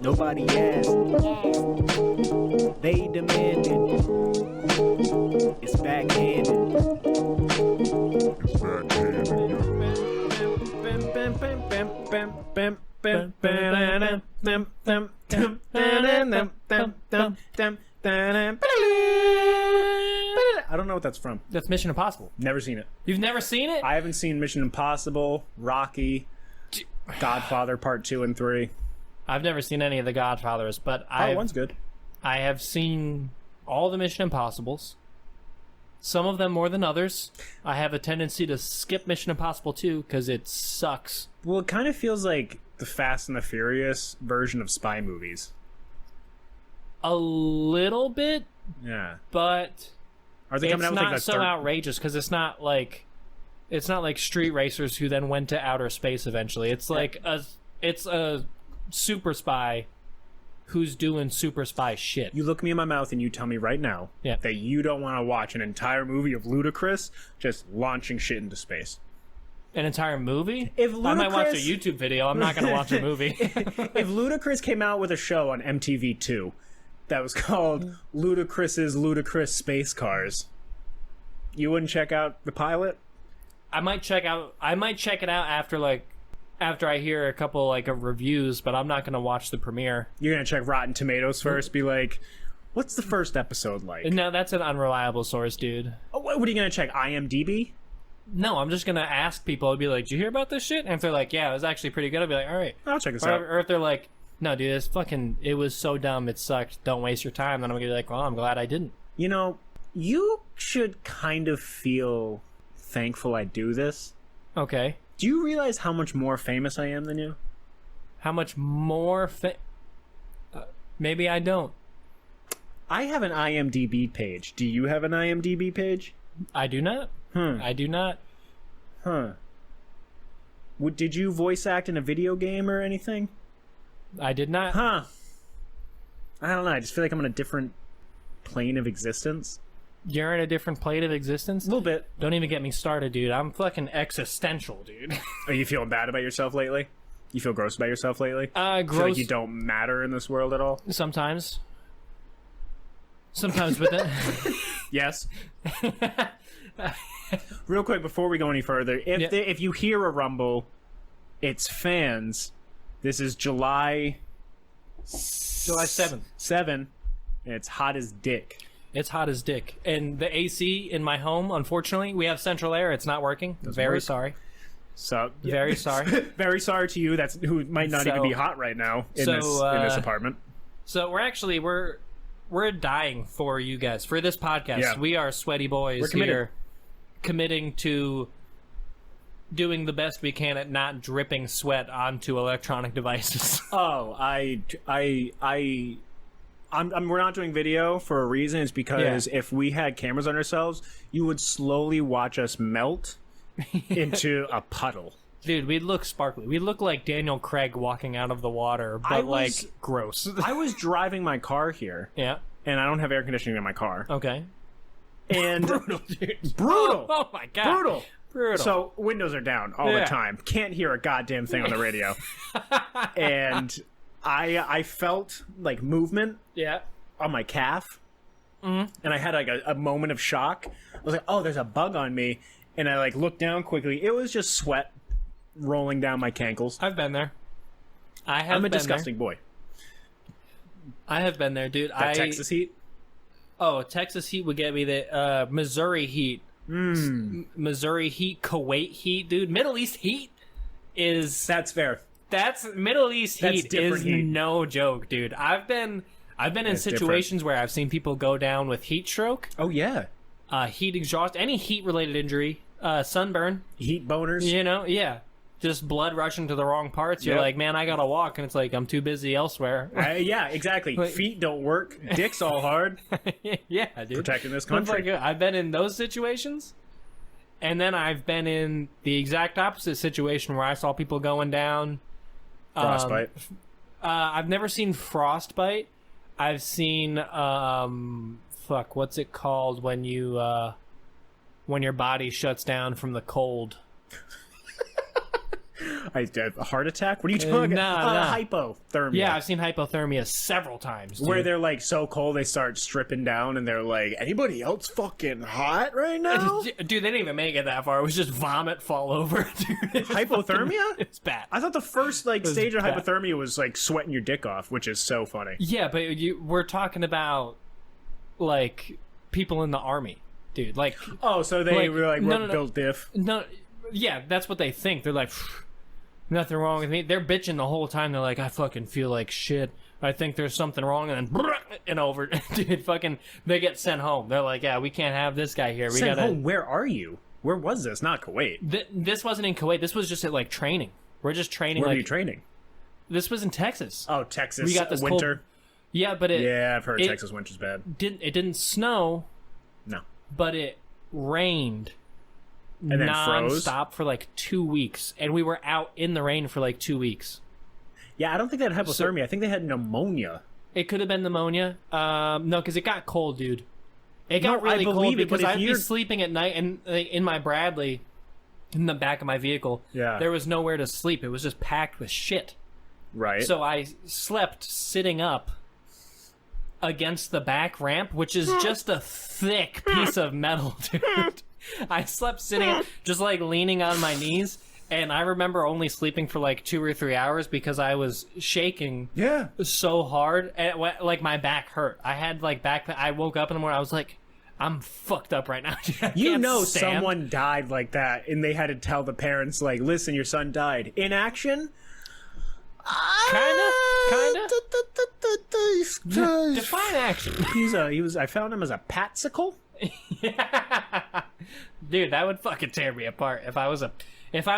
Nobody asked. They demanded. It's backhanded. I don't know what that's from. That's Mission Impossible. Never seen it. You've never seen it? I haven't seen Mission Impossible, Rocky, Godfather Part 2 and 3. I've never seen any of the Godfathers, but Part 1's good. I have seen all the Mission Impossibles. Some of them more than others. I have a tendency to skip Mission Impossible 2 because it sucks. Well, it kind of feels like the Fast and the Furious version of spy movies. A little bit, Yeah. but Are they coming out with like not so outrageous because it's not like street racers who then went to outer space eventually. It's like it's a super spy who's doing super spy shit. You look me in my mouth and you tell me right now that you don't want to watch an entire movie of Ludacris just launching shit into space. An entire movie? If I might watch a YouTube video. I'm not going to watch a movie. If Ludacris came out with a show on MTV2 that was called Ludacris's Ludacris Space Cars, you wouldn't check out the pilot? I might check it out after I hear a couple of reviews, but I'm not going to watch the premiere. You're going to check Rotten Tomatoes first, be like, what's the first episode like? No, that's an unreliable source, dude. Oh, what are you going to check, IMDb? No, I'm just going to ask people. I'll be like, did you hear about this shit? And if they're like, yeah, it was actually pretty good, I'll be like, all right. I'll check this out. Or if they're like, no, dude, it was so dumb, it sucked, don't waste your time, then I'm going to be like, well, I'm glad I didn't. You know, you should kind of feel thankful I do this. Okay. Do you realize how much more famous I am than you? How much more maybe I don't. I have an IMDb page. Do you have an IMDb page? I do not. I do not. Huh. Did you voice act in a video game or anything? I did not. Huh. I don't know. I just feel like I'm on a different plane of existence. You're in a different plane of existence? A little bit. Don't even get me started, dude. I'm fucking existential, dude. Are you feeling bad about yourself lately? You feel gross about yourself lately? Gross. Feel like you don't matter in this world at all? Sometimes. Sometimes, but then... Yes. Real quick, before we go any further, if you hear a rumble, it's fans. This is July 7th. 7, and it's hot as dick. It's hot as dick. And the AC in my home, unfortunately, we have central air. It's not working. Very sorry. So very sorry. Very sorry to you. Who might not even be hot right now in this apartment. So we're dying for you guys for this podcast. Yeah. We are sweaty boys here, committing to doing the best we can at not dripping sweat onto electronic devices. Oh, we're not doing video for a reason. It's because if we had cameras on ourselves, you would slowly watch us melt into a puddle. Dude, we'd look sparkly. We'd look like Daniel Craig walking out of the water, but gross. I was driving my car here. Yeah. And I don't have air conditioning in my car. Okay. And brutal, dude. Brutal. Oh my god. Brutal. So windows are down all the time. Can't hear a goddamn thing on the radio. And I felt like movement on my calf. Mm-hmm. And I had like a moment of shock. I was like, oh, there's a bug on me. And I looked down quickly. It was just sweat rolling down my cankles. I've been there. I'm a disgusting boy. I have been there, dude. Texas heat? Oh, Texas heat would get me the Missouri heat. Missouri heat, Kuwait heat, dude. Middle East heat is... That's fair. That's Middle East heat is heat. No joke, dude. I've been in situations where I've seen people go down with heat stroke. Oh, yeah. Heat exhaust, any heat-related injury, sunburn. Heat boners. You know, yeah. Just blood rushing to the wrong parts. You're like, man, I gotta walk, and it's like, I'm too busy elsewhere. Yeah, exactly. Feet don't work. Dick's all hard. Yeah, dude. Protecting this country. I've been in those situations, and then I've been in the exact opposite situation where I saw people going down. Frostbite. I've never seen frostbite. I've seen, what's it called when when your body shuts down from the cold? A heart attack? What are you talking about? Hypothermia. Yeah, I've seen hypothermia several times. Dude. Where they're like so cold they start stripping down and they're like, anybody else fucking hot right now? Dude, they didn't even make it that far. It was just vomit fall over. Dude, Hypothermia? It's bad. I thought the first like stage of bad. hypothermia was like sweating your dick off, which is so funny. Yeah, but we're talking about like people in the army, dude. Like, oh, so they were like built diff. No, yeah, that's what they think. They're like, nothing wrong with me. They're bitching the whole time. They're like, I fucking feel like shit. I think there's something wrong, and then and over, dude. Fucking, they get sent home. They're like, yeah, we can't have this guy here. We Sent gotta. home? Where are you? Where was this? Not Kuwait. This wasn't in Kuwait. This was just at like training. We're just training. Where like, were you training? This was in Texas. Oh, Texas. We got this winter. cold. Yeah, but Yeah, I've heard Texas winter's bad. It didn't snow. No. But it rained and then froze non-stop for like 2 weeks, and we were out in the rain for like 2 weeks. Yeah, I don't think they had hypothermia. I think they had pneumonia. It could have been pneumonia. No, because it got cold, dude. It got really cold because I'd be sleeping at night, and in my Bradley, in the back of my vehicle, there was nowhere to sleep. It was just packed with shit. Right. So I slept sitting up against the back ramp, which is just a thick piece of metal, dude. I slept sitting, just like leaning on my knees, and I remember only sleeping for like 2 or 3 hours because I was shaking so hard, and like my back hurt. I had like back pain. I woke up in the morning, I was like, I'm fucked up right now. You know someone died like that, and they had to tell the parents, like, listen, your son died. In action? Kinda. Define action. I found him as a patsicle. Dude, that would fucking tear me apart. If I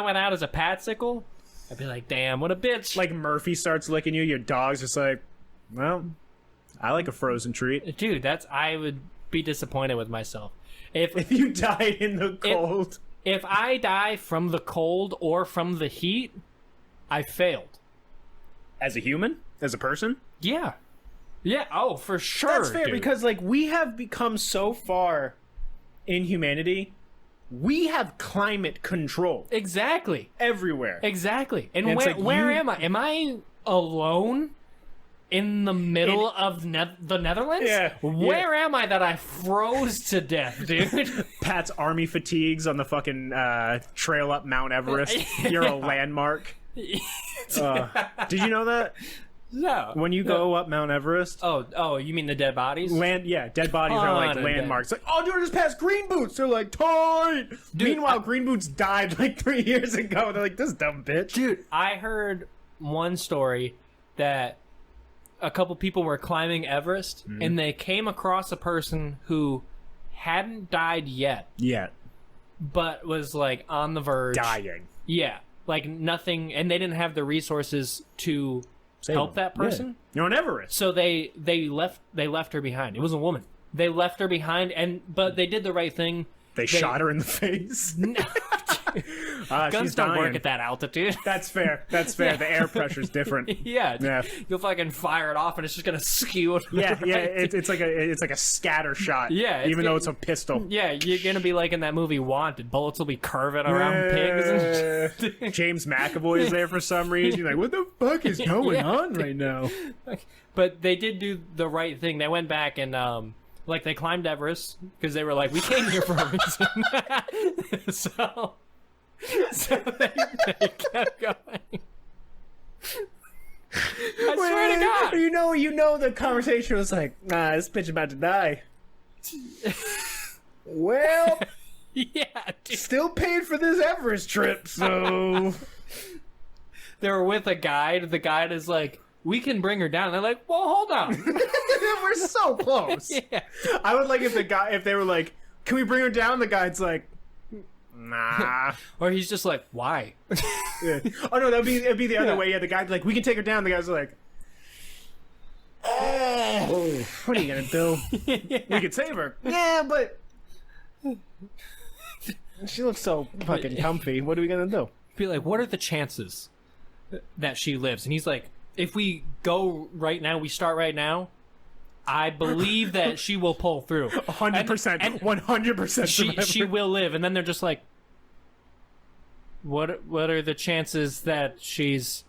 went out as a patsicle, I'd be like, damn, what a bitch. Like Murphy starts licking you, your dog's just like, well, I like a frozen treat. Dude, I would be disappointed with myself. If you died in the cold. If I die from the cold or from the heat, I failed. As a human? As a person? Yeah. Yeah, oh, for sure. That's fair, dude. Because like we have become so far in humanity, we have climate control. Exactly. Everywhere. Exactly. And where am I? Am I alone in the middle of the Netherlands? Yeah. Where am I that I froze to death, dude? Pat's army fatigues on the fucking trail up Mount Everest. You're a landmark. Did you know that? No. When you go up Mount Everest. Oh, you mean the dead bodies? Dead bodies are like landmarks. Like, oh, dude, I just passed Green Boots. They're like, tight. Meanwhile, Green Boots died like 3 years ago. They're like, this dumb bitch. Dude, I heard one story that a couple people were climbing Everest, and they came across a person who hadn't died yet, but was like on the verge, dying. Yeah, like nothing, and they didn't have the resources to help that person. Yeah. You're on Everest, so they left her behind. It was a woman. They left her behind, but they did the right thing. They shot her in the face. No. Guns don't work at that altitude. That's fair. That's fair. Yeah. The air pressure's different. Yeah. You'll fucking fire it off and it's just gonna skew. Yeah. It's like a scatter shot. Yeah. Even though it's a pistol. Yeah, you're gonna be like in that movie Wanted. Bullets will be curving around pigs. And James McAvoy is there for some reason. You're like, what the fuck is going on right now? But they did do the right thing. They went back and like they climbed Everest because they were like, we came here for a reason. so they kept going. I swear to God. You know the conversation was like, nah, this bitch about to die. Well, yeah, dude. Still paid for this Everest trip, so they were with a guide. The guide is like, we can bring her down. And they're like, well, hold on. We're so close. Yeah. I would like if they were like, can we bring her down? The guide's like, nah. Or he's just like, why? Yeah. Oh no, it'd be the other way. Yeah, the guy's like, we can take her down. The guy's like, oh, what are you gonna do? We could save her. Yeah, but she looks so fucking comfy. What are we gonna do? Be like, what are the chances that she lives? And he's like, if we go right now, we start right now, I believe that she will pull through. 100%. 100%. She will live. And then they're just like, what are the chances that she's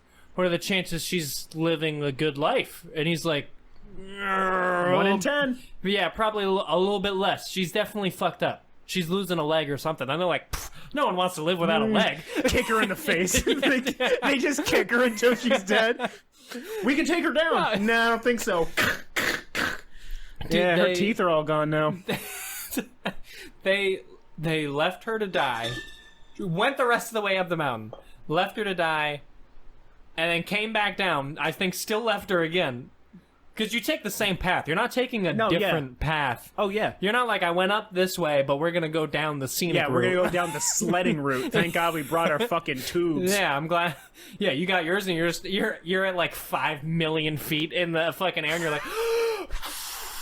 living a good life? And he's like, 1 in 10. yeah, probably a little bit less. She's definitely fucked up. She's losing a leg or something. And they're like, no one wants to live without a leg. Kick her in the face. They just kick her until she's dead. We can take her down. No, I don't think so. Dude, yeah, her teeth are all gone now. They left her to die, went the rest of the way up the mountain, left her to die, and then came back down. I think still left her again. Because you take the same path. You're not taking a different path. Oh, yeah. You're not like, I went up this way, but we're going to go down the scenic route. Yeah, we're going to go down the sledding route. Thank God we brought our fucking tubes. Yeah, I'm glad. Yeah, you got yours, and you're at like 5 million feet in the fucking air, and you're like...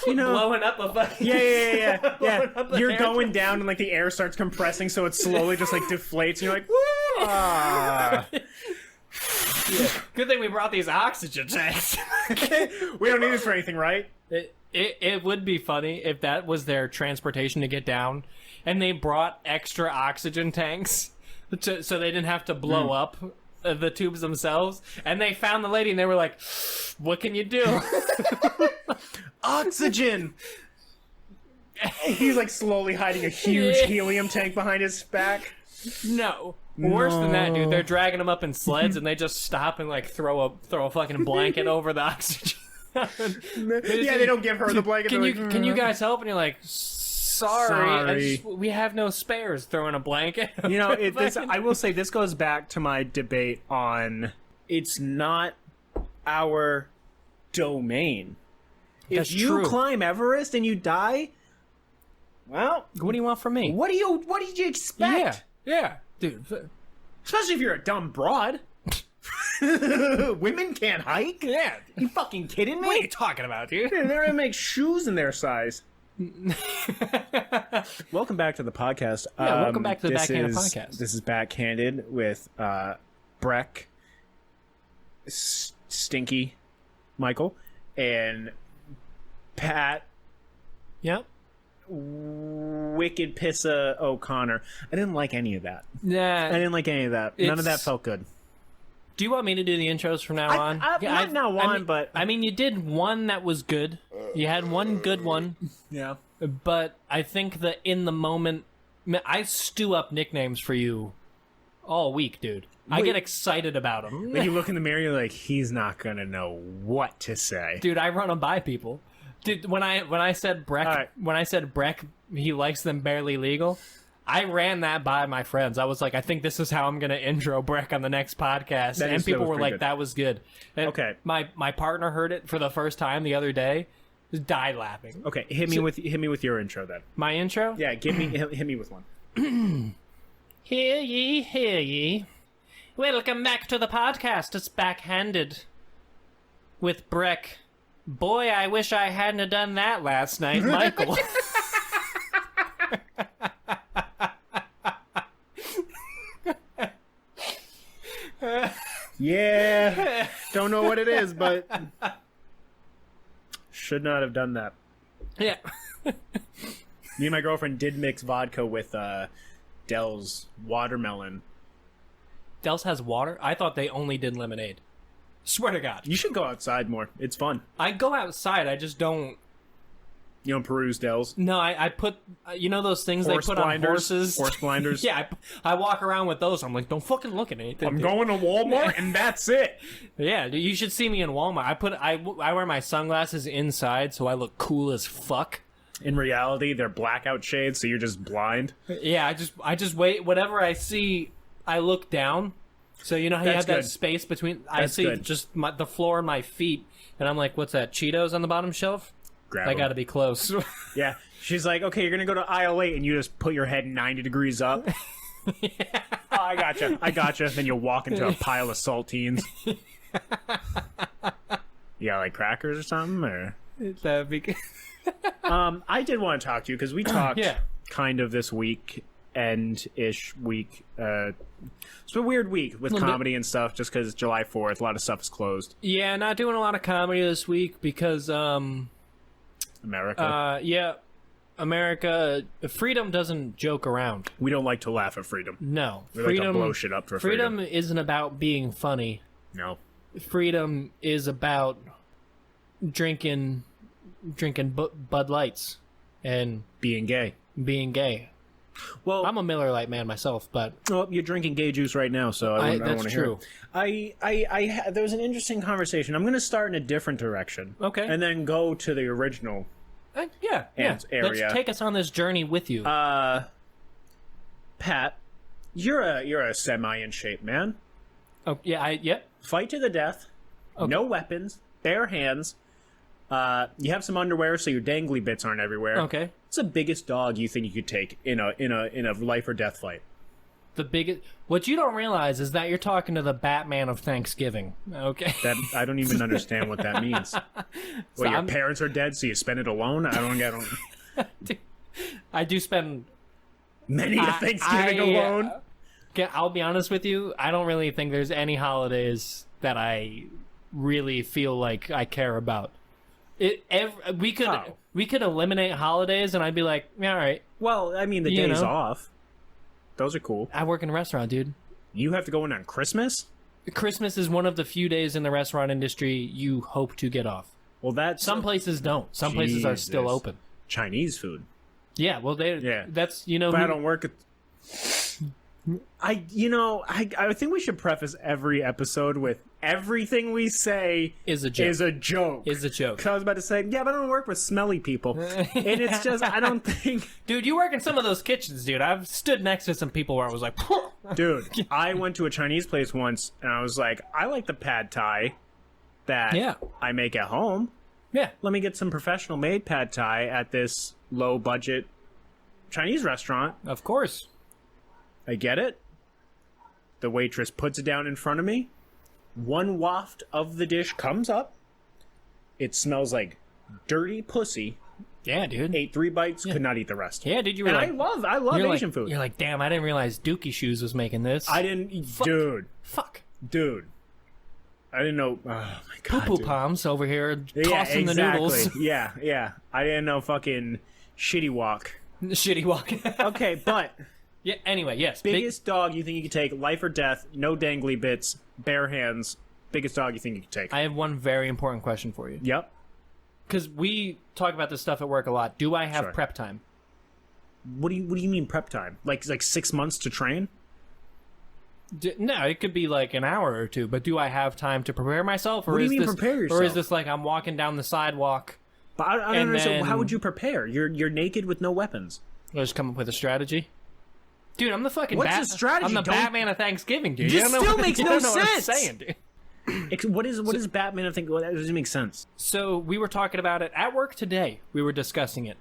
You know, blowing up a fucking... Yeah. You're going down and like the air starts compressing, so it slowly just like deflates, and you're like, woo! Yeah. Good thing we brought these oxygen tanks. We don't need this for anything, right? It would be funny if that was their transportation to get down, and they brought extra oxygen tanks so they didn't have to blow up the tubes themselves. And they found the lady, and they were like, "What can you do?" Oxygen. He's like slowly hiding a huge helium tank behind his back. No. Worse than that, dude. They're dragging them up in sleds, and they just stop and like throw a fucking blanket over the oxygen. Yeah, they don't give her the blanket. Can you guys help? And you're like, sorry. We have no spares. Throwing a blanket. You know, I will say this goes back to my debate on it's not our domain. That's if you true. climb Everest and you die, well, what do you want from me? What did you expect? Yeah, dude. Especially if you're a dumb broad. Women can't hike. Yeah, you fucking kidding me? What are you talking about, dude? They don't even make shoes in their size. Welcome back to the podcast. Yeah, welcome back to the Backhanded podcast. This is Backhanded with Brec, Stinky, Michael, and Pat. Yep. Wicked Pissa O'Connor. I didn't like any of that. Yeah, I didn't like any of that. None of that felt good. Do you want me to do the intros from now on? Not now on, but... I mean, you did one that was good. You had one good one. Yeah. But I think that in the moment... I stew up nicknames for you all week, dude. I get excited about them. When you look in the mirror, you're like, he's not going to know what to say. Dude, I run them by people. Dude, when I said Brec, he likes them barely legal... I ran that by my friends. I was like, I think this is how I'm going to intro Brec on the next podcast. And people were like, that was good. And okay. My partner heard it for the first time the other day. Just died laughing. Okay, hit me with your intro then. My intro? Yeah, hit me with one. Hear ye, hear ye. Welcome back to the podcast. It's Backhanded with Brec. Boy, I wish I hadn't have done that last night, Michael. Yeah, don't know what it is, but should not have done that. Yeah. Me and my girlfriend did mix vodka with Dell's watermelon. Dell's has water? I thought they only did lemonade. Swear to God. You should go outside more. It's fun. I go outside, I just don't... You don't peruse Dell's? No, I put... You know those things they put on horses? Horse blinders? Yeah, I walk around with those. I'm like, don't fucking look at anything. I'm going to Walmart, and that's it. Yeah, dude, you should see me in Walmart. I wear my sunglasses inside, so I look cool as fuck. In reality, they're blackout shades, so you're just blind. Yeah, I just wait. Whatever I see, I look down. So you know how you have that space between... I see just the floor and my feet, and I'm like, what's that, Cheetos on the bottom shelf? I gotta be close. Yeah. She's like, okay, you're gonna go to aisle 8, and you just put your head 90 degrees up. Yeah. Oh, I gotcha. Then you'll walk into a pile of saltines. You got like crackers or something, or that'd be good. I did want to talk to you because we talked yeah. kind of this week end-ish week. It's a weird week with comedy and stuff, just because July 4th, a lot of stuff is closed. Yeah, not doing a lot of comedy this week because America. Yeah, America, freedom doesn't joke around. We don't like to laugh at freedom. No. We like to blow shit up for freedom. Freedom isn't about being funny. No. Freedom is about drinking Bud Lights and being gay. Well, I'm a Miller Lite man myself, but well, you're drinking gay juice right now, so I don't want to hear it. There was an interesting conversation. I'm going to start in a different direction. Okay. And then go to the original yeah. area. Let's take us on this journey with you. Pat, you're a semi in shape man. Oh, yeah, yep. Fight to the death. Okay. No weapons, bare hands. You have some underwear, so your dangly bits aren't everywhere. Okay. What's the biggest dog you think you could take in a life or death fight? The biggest. What you don't realize is that you're talking to the Batman of Thanksgiving. Okay. That I don't even understand what that means. Well, your parents are dead, so you spend it alone. I don't. I do spend many a Thanksgiving alone. I'll be honest with you. I don't really think there's any holidays that I really feel like I care about. We could eliminate holidays, and I'd be like, yeah, all right. Well, I mean, the days off. Those are cool. I work in a restaurant, dude. You have to go in on Christmas? Christmas is one of the few days in the restaurant industry you hope to get off. Well, some places don't. Some places are still open. Chinese food. Yeah, well, that's But I don't work at. I think we should preface every episode with everything we say is a joke. Because I was about to say, yeah, but I don't work with smelly people. And it's just, I don't think... Dude, you work in some of those kitchens, dude. I've stood next to some people where I was like... Dude, I went to a Chinese place once, and I was like, I like the pad thai that I make at home. Yeah. Let me get some professional-made pad thai at this low-budget Chinese restaurant. Of course. I get it. The waitress puts it down in front of me. One waft of the dish comes up. It smells like dirty pussy. Yeah, dude. Ate 3 bites, could not eat the rest. Yeah, dude, you were and like... I love Asian food. You're like, damn, I didn't realize Dookie Shoes was making this. I didn't... Fuck. Dude. Fuck. Dude. I didn't know... Oh, my God, Poo-poo palms over here tossing the noodles. Yeah. I didn't know fucking Shitty Walk. Shitty Walk. Okay, but... Yeah. Anyway, yes. Biggest dog you think you could take, life or death, no dangly bits, bare hands. Biggest dog you think you could take. I have one very important question for you. Yep. Because we talk about this stuff at work a lot. Do I have prep time? What do you mean prep time? Like 6 months to train? No, it could be like an hour or two. But do I have time to prepare myself? Or what do you mean prepare yourself? Or is this like I'm walking down the sidewalk? But I don't understand. How would you prepare? You're naked with no weapons. I'll just come up with a strategy. Dude, I'm the fucking What's the strategy? I'm the Batman of Thanksgiving, dude. This still makes no sense. What I'm saying, dude. What is Batman of Thanksgiving? That doesn't make sense. So we were talking about it at work today. We were discussing it.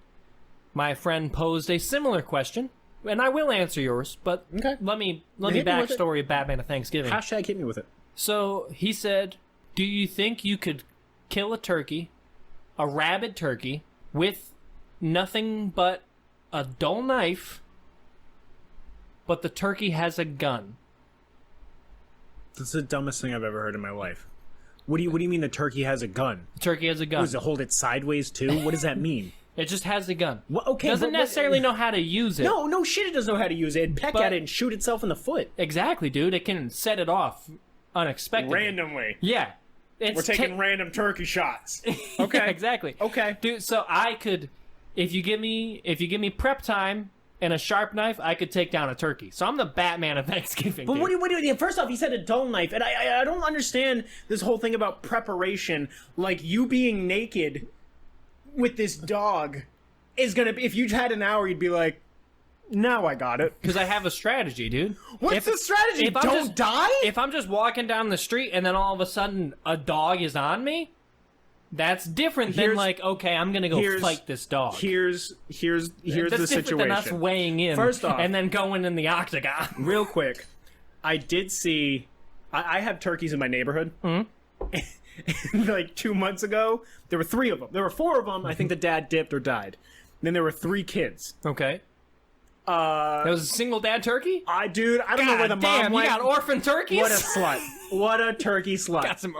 My friend posed a similar question, and I will answer yours. But let me backstory of Batman of Thanksgiving. Hashtag hit me with it. So he said, "Do you think you could kill a turkey, a rabid turkey, with nothing but a dull knife?" But the turkey has a gun. That's the dumbest thing I've ever heard in my life. What do you mean the turkey has a gun? The turkey has a gun. Does it hold it sideways too? What does that mean? It just has a gun. Well, okay, doesn't necessarily know how to use it. No shit, it doesn't know how to use it. It'd peck at it and shoot itself in the foot. Exactly, dude. It can set it off unexpectedly. Randomly. Yeah. We're taking random turkey shots. Okay. Yeah, exactly. Okay. Dude, so I could, if you give me prep time and a sharp knife, I could take down a turkey. So I'm the Batman of Thanksgiving. But what do you first off, he said a dull knife, and I don't understand this whole thing about preparation. Like, you being naked with this dog is gonna be, if you had an hour, you'd be like, now I got it. Because I have a strategy, dude. What's the strategy? Don't die? If I'm just walking down the street and then all of a sudden a dog is on me, that's different than like, okay, I'm gonna go fight this dog. Here's the situation. That's different than us weighing in first off, and then going in the octagon. Real quick, I did see. I have turkeys in my neighborhood. Mm-hmm. Like 2 months ago, there were 3 of them. There were 4 of them. I think the dad dipped or died. Then there were 3 kids. Okay. That was a single dad turkey? I don't know where the damn, mom went. you got orphan turkeys? What a slut. What a turkey slut. Got some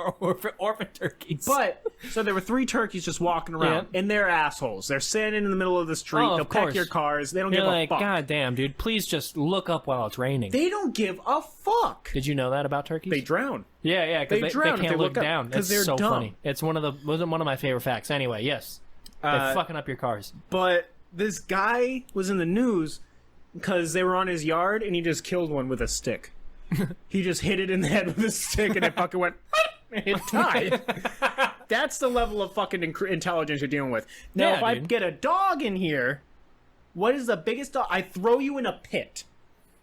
orphan turkeys. But, so there were 3 turkeys just walking around, and they're assholes. They're standing in the middle of the street. Oh, They'll of peck course. your cars. They don't You're give like, a fuck. God damn, dude, please just look up while it's raining. They don't give a fuck. Did you know that about turkeys? They drown. Yeah, because They they drown if can't they look look up, down. 'cause It's they're so dumb. funny. It's one of my favorite facts. Anyway, yes. They're fucking up your cars. But this guy was in the news because they were on his yard, and he just killed one with a stick. He just hit it in the head with a stick, and it fucking went... It died. That's the level of fucking intelligence you're dealing with. Now, Yeah, if I dude. get a dog in here, what is the biggest dog? I throw you in a pit.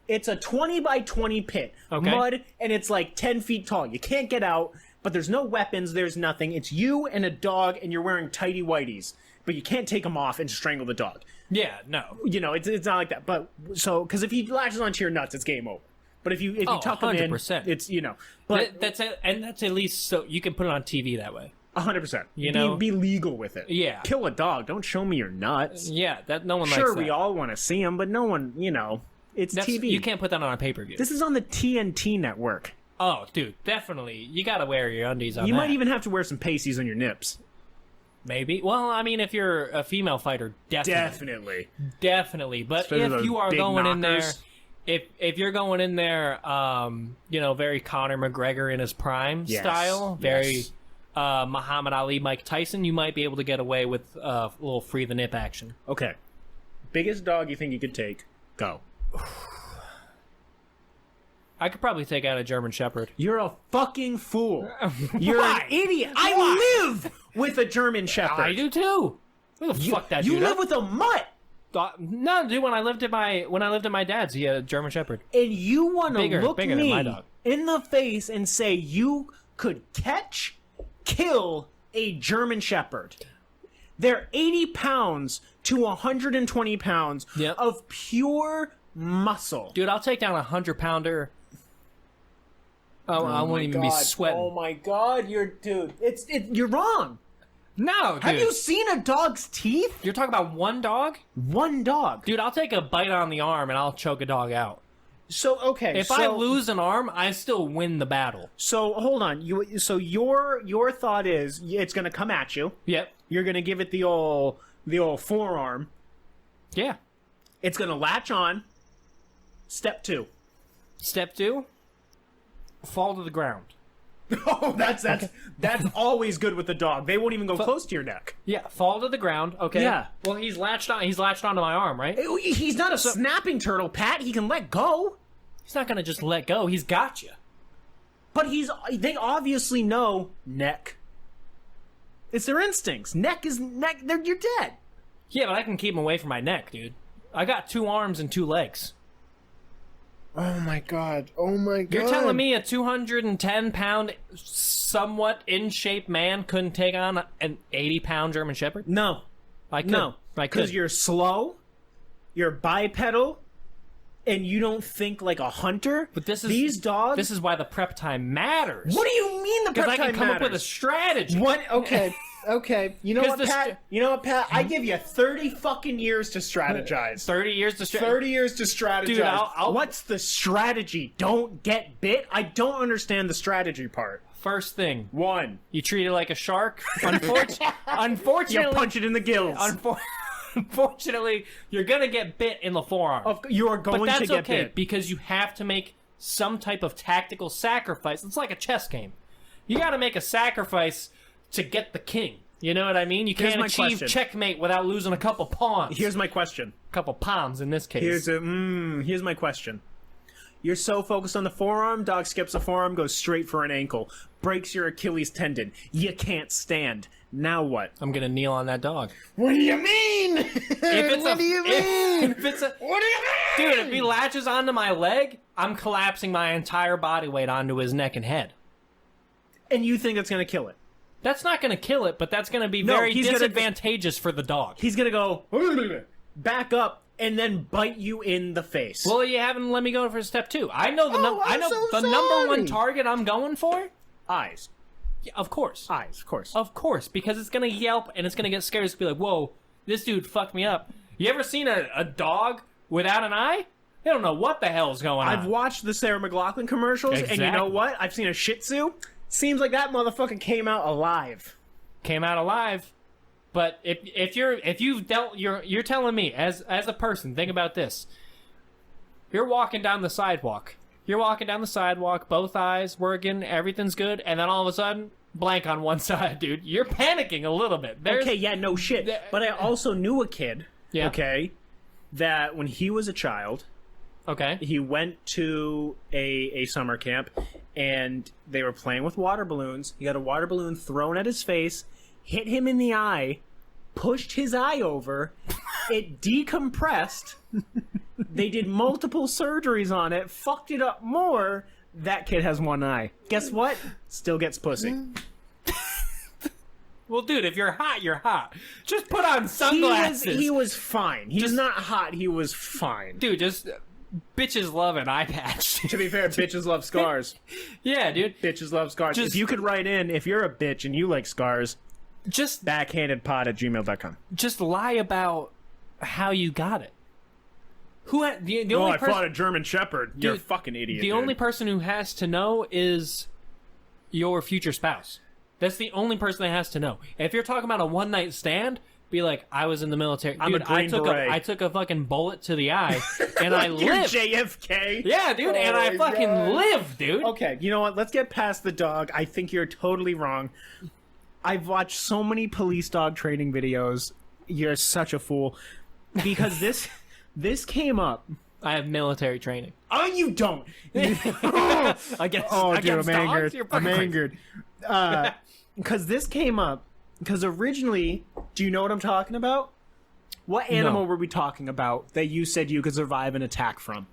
It's a 20 by 20 pit. Okay. Mud, and it's like 10 feet tall. You can't get out, but there's no weapons, there's nothing. It's you and a dog, and you're wearing tighty whities. But you can't take them off and strangle the dog. Yeah, no. You know, it's not like that. But, so, because if he latches onto your nuts, it's game over. But if you tuck him in, 100%. it's, you know. But That's at least so you can put it on TV that way. 100%. You know? Be legal with it. Yeah. Kill a dog. Don't show me your nuts. Yeah, that no one Sure, likes that. we all want to see them, but no one, you know, it's TV. You can't put that on a pay-per-view. This is on the TNT network. Oh, dude, definitely. You gotta wear your undies on You that. might even have to wear some pasties on your nips. Maybe. Well, I mean, if you're a female fighter, definitely. Definitely. But Especially if those you are big going in there... knockers. If you're going in there, you know, very Conor McGregor in his prime Yes. style, very Yes. Muhammad Ali, Mike Tyson, you might be able to get away with a little free the nip action. Okay. Biggest dog you think you could take? Go. I could probably take out a German Shepherd. You're a fucking fool. You're Why? an idiot. Why? I live with a German Shepherd. I do too. Who the fuck that You dude live up? with a mutt. No, dude. When I lived at my dad's, he had a German Shepherd. And you want to Bigger look than me my dog. in the face and say you could kill a German Shepherd. They're 80 pounds to 120 pounds Yep. of pure muscle. Dude, I'll take down a 100-pounder. Oh, I won't even be sweating. Oh my god, you're wrong. No, dude. Have you seen a dog's teeth? You're talking about one dog? One dog. Dude, I'll take a bite on the arm and I'll choke a dog out. So okay, If I lose an arm, I still win the battle. So hold on. Your thought is it's going to come at you. Yep. You're going to give it the old forearm. Yeah. It's going to latch on. Step 2. Step 2, fall to the ground. Oh, that's always good with the dog. They won't even go close to your neck. Yeah, fall to the ground. Okay. Yeah. Well, he's latched onto my arm, right? He's not a snapping turtle, Pat. He can let go. He's not gonna just let go. He's got you. But they obviously know neck. It's their instincts. Neck is neck. You're dead. Yeah, but I can keep him away from my neck, dude. I got 2 arms and 2 legs. Oh my god. Oh my god. You're telling me a 210-pound, somewhat in shape man couldn't take on an 80-pound German Shepherd? No. I could. No. I could. Because you're slow, you're bipedal, and you don't think like a hunter. But these dogs. This is why the prep time matters. What do you mean the prep Because I time can come up with a matters? strategy. What? Okay. Okay. You know 'Cause what, the Pat? You know what, Pat? I give you 30 fucking years to strategize. 30 years to 30 years to strategize. Dude, I'll- What's the strategy? Don't get bit? I don't understand the strategy part. First thing, 1. you treat it like a shark. You Unfortunately, punch it in the gills. unfortunately, you're gonna get bit in the forearm. You are going But that's to get okay bit. because you have to make some type of tactical sacrifice. It's like a chess game. You got to make a sacrifice to get the king. You know what I mean? You Here's can't my achieve question. checkmate without losing a couple pawns. Here's my question. a couple pawns in this case. Here's my question. You're so focused on the forearm, dog skips the forearm, goes straight for an ankle, breaks your Achilles tendon. You can't stand. Now what? I'm gonna kneel on that dog. What do you mean? What do you mean? If it's a, What do you mean? dude, if he latches onto my leg, I'm collapsing my entire body weight onto his neck and head. And you think it's gonna kill it? That's not gonna kill it, but that's gonna be No, very he's gonna- disadvantageous for the dog. He's gonna go back up and then bite you in the face. Well, you haven't let me go for step 2. I know the Oh, I I'm know so the number one sorry. target I'm going for. Eyes. Yeah, of course, Eyes, of course. of course, because it's gonna yelp and it's gonna get scared. It's gonna be like, "Whoa, this dude fucked me up." You ever seen a dog without an eye, they don't know what the hell's going on. I've watched the Sarah McLachlan commercials, and you know Exactly. what? I've seen a Shih Tzu. Seems like that motherfucker came out alive. Came out alive. But you're telling me as a person, think about this. You're walking down the sidewalk. Both eyes working, everything's good, and then all of a sudden, blank on one side, dude. You're panicking a little bit. Okay, yeah, no shit. But I also knew a kid, okay, that when he was a child, okay, he went to a summer camp, and they were playing with water balloons. He got a water balloon thrown at his face, hit him in the eye, pushed his eye over, it decompressed. They did multiple surgeries on it, fucked it up more. That kid has one eye. Guess what? Still gets pussy. Well, dude, if you're hot, you're hot. Just put on sunglasses. He was fine. He's not hot. He was fine. Dude, just bitches love an eye patch. To be fair, bitches love scars. Yeah, dude. Bitches love scars. Just- if you could write in, if you're a bitch and you like scars, Just backhandedpod@gmail.com. just lie about how you got it. The Oh, only I person fought a German Shepherd. You're a Dude, fucking idiot. the dude. only person who has to know is your future spouse. That's the only person that has to know. If you're talking about a one night stand, be like, I was in the military. I'm a Dude, Green Beret. I took a fucking bullet to the eye, and I You're lived. JFK. Yeah, dude, and Oh I my fucking God. lived, dude. Okay, you know what? Let's get past the dog. I think you're totally wrong. I've watched so many police dog training videos. You're such a fool. Because this came up. I have military training. Oh, you don't. I guess. Oh, dude, against I'm dogs? angered. You're I'm fucking crazy. angered. Because this came up. Because originally, do you know what I'm talking about? What animal were we talking about that you said you could survive an attack from?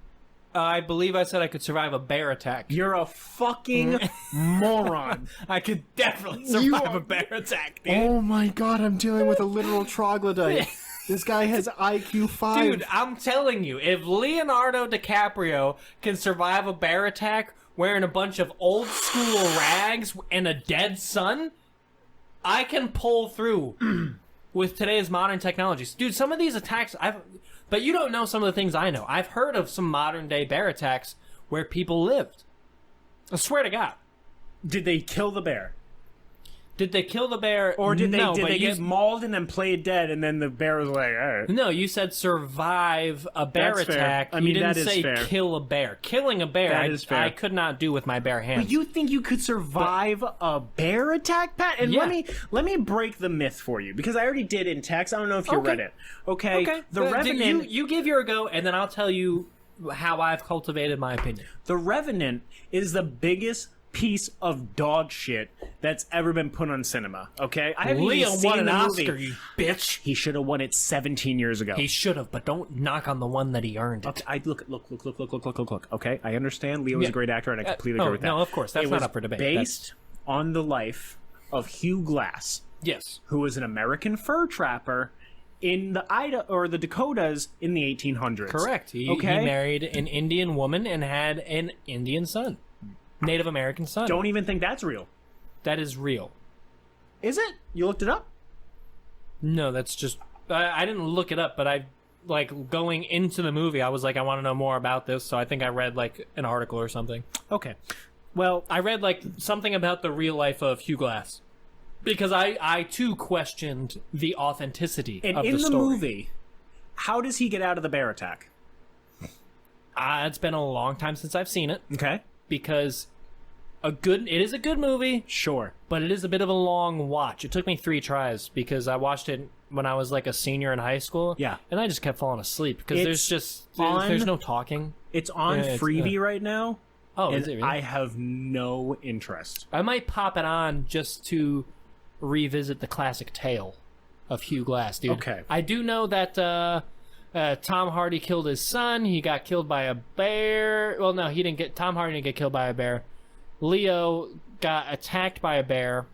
I believe I said I could survive a bear attack. You're a fucking moron. I could definitely You survive are- a bear attack, dude. Oh my god, I'm dealing with a literal troglodyte. This guy has IQ 5. Dude, I'm telling you, if Leonardo DiCaprio can survive a bear attack wearing a bunch of old school rags and a dead sun, I can pull through with today's modern technologies. Dude, some of these attacks, but you don't know some of the things I know. I've heard of some modern day bear attacks where people lived. I swear to God. Did they kill the bear? Did they kill the bear? Or did No, they but get mauled and then played dead and then the bear was like, all right. No, you said survive a bear That's fair. attack. I mean, you didn't that is say fair. kill a bear. Killing a bear, That is fair. I could not do with my bare hands. But you think you could survive a bear attack, Pat? And Yeah. let me break the myth for you because I already did in text. I don't know if you Okay. read it. Okay. The Revenant. You give your go, and then I'll tell you how I've cultivated my opinion. The Revenant is the biggest piece of dog shit that's ever been put on cinema. Okay, I haven't Leo even seen won an the Oscar, movie. you bitch. He should have won it 17 years ago. He should have, but don't knock on the one that he earned it. Okay, I look. Okay, I understand. Leo is a great actor, and I completely agree with that. No, of course, that's It not was up for debate. Based on the life of Hugh Glass, Yes. who was an American fur trapper in the the Dakotas in the 1800s. Correct. He Okay. married an Indian woman and had an Indian son. Native American son. Don't even think that's real. That is real. Is it? You looked it up? No, that's just... I didn't look it up, but I... Like, going into the movie, I was like, I want to know more about this, so I think I read, like, an article or something. Okay. Well, I read, like, something about the real life of Hugh Glass. Because I too, questioned the authenticity and of in the the story. movie, how does he get out of the bear attack? It's been a long time since I've seen it, Okay. because it is a good movie, Sure. but it is a bit of a long watch. It took me 3 tries, because I watched it when I was, like, a senior in high school. Yeah. And I just kept falling asleep, because It's there's no talking. It's on Yeah, it's, Freevee right now. Oh, and is it really? I have no interest. I might pop it on just to revisit the classic tale of Hugh Glass, dude. Okay. I do know that Tom Hardy killed his son. He got killed by a bear. Well, no, Tom Hardy didn't get killed by a bear. Leo got attacked by a bear,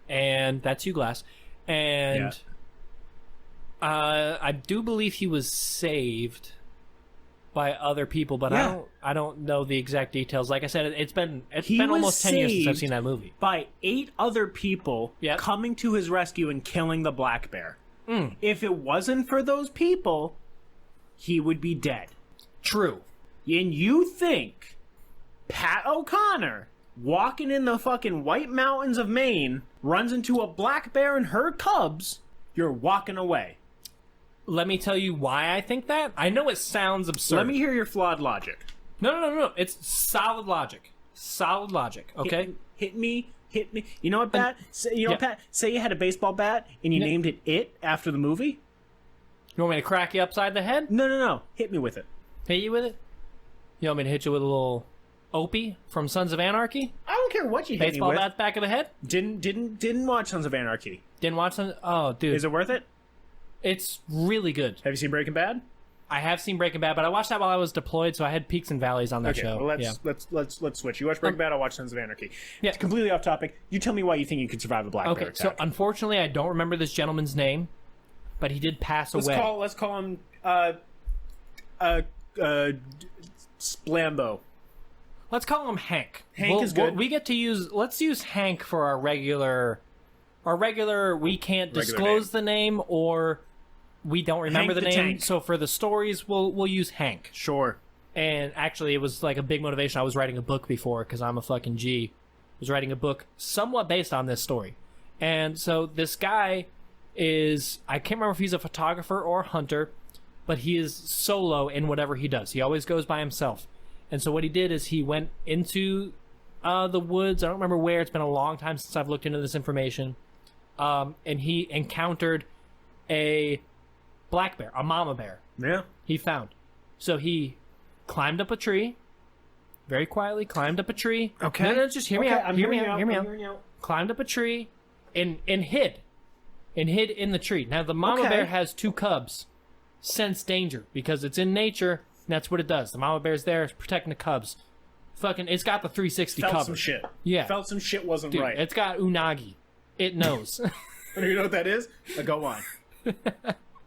and that's Hugh Glass. And I do believe he was saved by other people, but Yeah. I don't know the exact details. Like I said, it's been He was almost 10 years since I've saved seen that movie. By 8 other people Yep. coming to his rescue and killing the black bear. Mm. If it wasn't for those people, he would be dead. True. And you think Pat O'Connor, walking in the fucking White Mountains of Maine, runs into a black bear and her cubs, you're walking away. Let me tell you why I think that. I know it sounds absurd. Let me hear your flawed logic. No. It's solid logic. Solid logic, okay? Hit me. You know what, Pat? Pat, say you had a baseball bat and you named it after the movie. You want me to crack you upside the head? No. Hit me with it. Hit you with it? You want me to hit you with a little Opie from Sons of Anarchy? I don't care what you hit me Baseball with. bat back of the head? Didn't watch Sons of Anarchy. Didn't watch Sons... Oh, dude. Is it worth it? It's really good. Have you seen Breaking Bad? I have seen Breaking Bad, but I watched that while I was deployed, so I had peaks and valleys on that show. Well, let's switch. You watch Breaking Bad, I'll watch Sons of Anarchy. Yeah. It's completely off topic. You tell me why you think you could survive a black bear attack. So unfortunately, I don't remember this gentleman's name, but he did pass away. Let's call him Splambo. Let's call him Hank. Hank is good. Let's use Hank for our regular. We can't disclose the name, or we don't remember the name. Tank. So for the stories, we'll use Hank. Sure. And actually, it was like a big motivation. I was writing a book before because I'm a fucking G. I was writing a book somewhat based on this story, and so this guy is, I can't remember if he's a photographer or a hunter, but he is solo in whatever he does. He always goes by himself. And so what he did is he went into the woods. I don't remember where. It's been a long time since I've looked into this information. And he encountered a black bear, a mama bear. Yeah. He found. So he climbed up a tree, very quietly climbed up a tree. Okay. No, just hear me out. Hear me out. Hearing you out. Climbed up a tree and hid. And hid in the tree. Now, the mama bear has 2 cubs. Sense danger because it's in nature. And that's what it does. The mama bear's there protecting the cubs. Fucking, it's got the 360 Felt cover. some shit. Yeah. Felt some shit wasn't Dude, right. it's got unagi. It knows. You know what that is? Go on.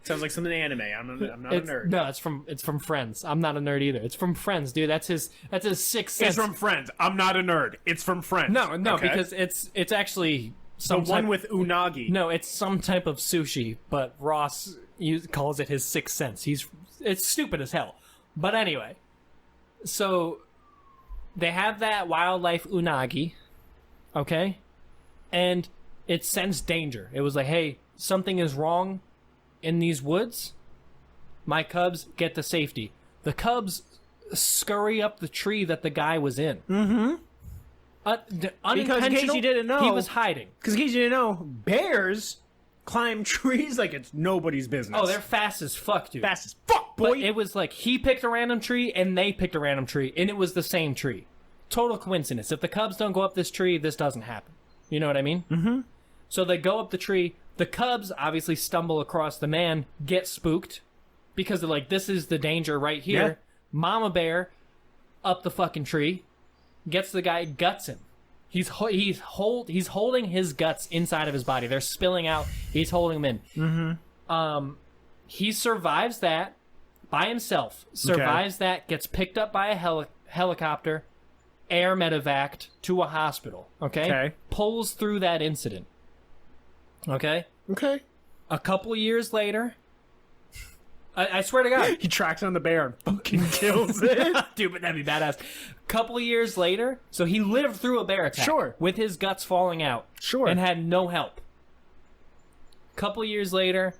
Sounds like something anime. I'm not a nerd. No, it's from Friends. I'm not a nerd either. It's from Friends, dude. That's his sixth sense. It's from Friends. I'm not a nerd. It's from Friends. No, okay? because it's actually the one with unagi. No, it's some type of sushi, but Ross calls it his sixth sense. It's stupid as hell. But anyway, so they have that wildlife unagi, okay? And it sensed danger. It was like, hey, something is wrong in these woods. My cubs get to safety. The cubs scurry up the tree that the guy was in. Mm-hmm. Because in case you didn't know, he was hiding. Because in case you didn't know, bears climb trees like it's nobody's business. Oh, they're fast as fuck, dude. Fast as fuck, boy. But it was like he picked a random tree and they picked a random tree, and it was the same tree. Total coincidence. If the cubs don't go up this tree, this doesn't happen. You know what I mean? Mm-hmm. So they go up the tree. The cubs obviously stumble across the man, get spooked, because they're like, this is the danger right here. Yeah. Mama bear up the fucking tree, gets the guy, guts him. He's holding his guts inside of his body. They're spilling out. He's holding them in. Mm-hmm. He survives that by himself. Survives that. Gets picked up by a helicopter. Air medevaced to a hospital. Okay. Pulls through that incident. Okay. A couple years later, I swear to God, he tracks on the bear and fucking kills it. Dude, but that'd be badass. Couple years later, so he lived through a bear attack. Sure. With his guts falling out. Sure. And had no help. Couple years later,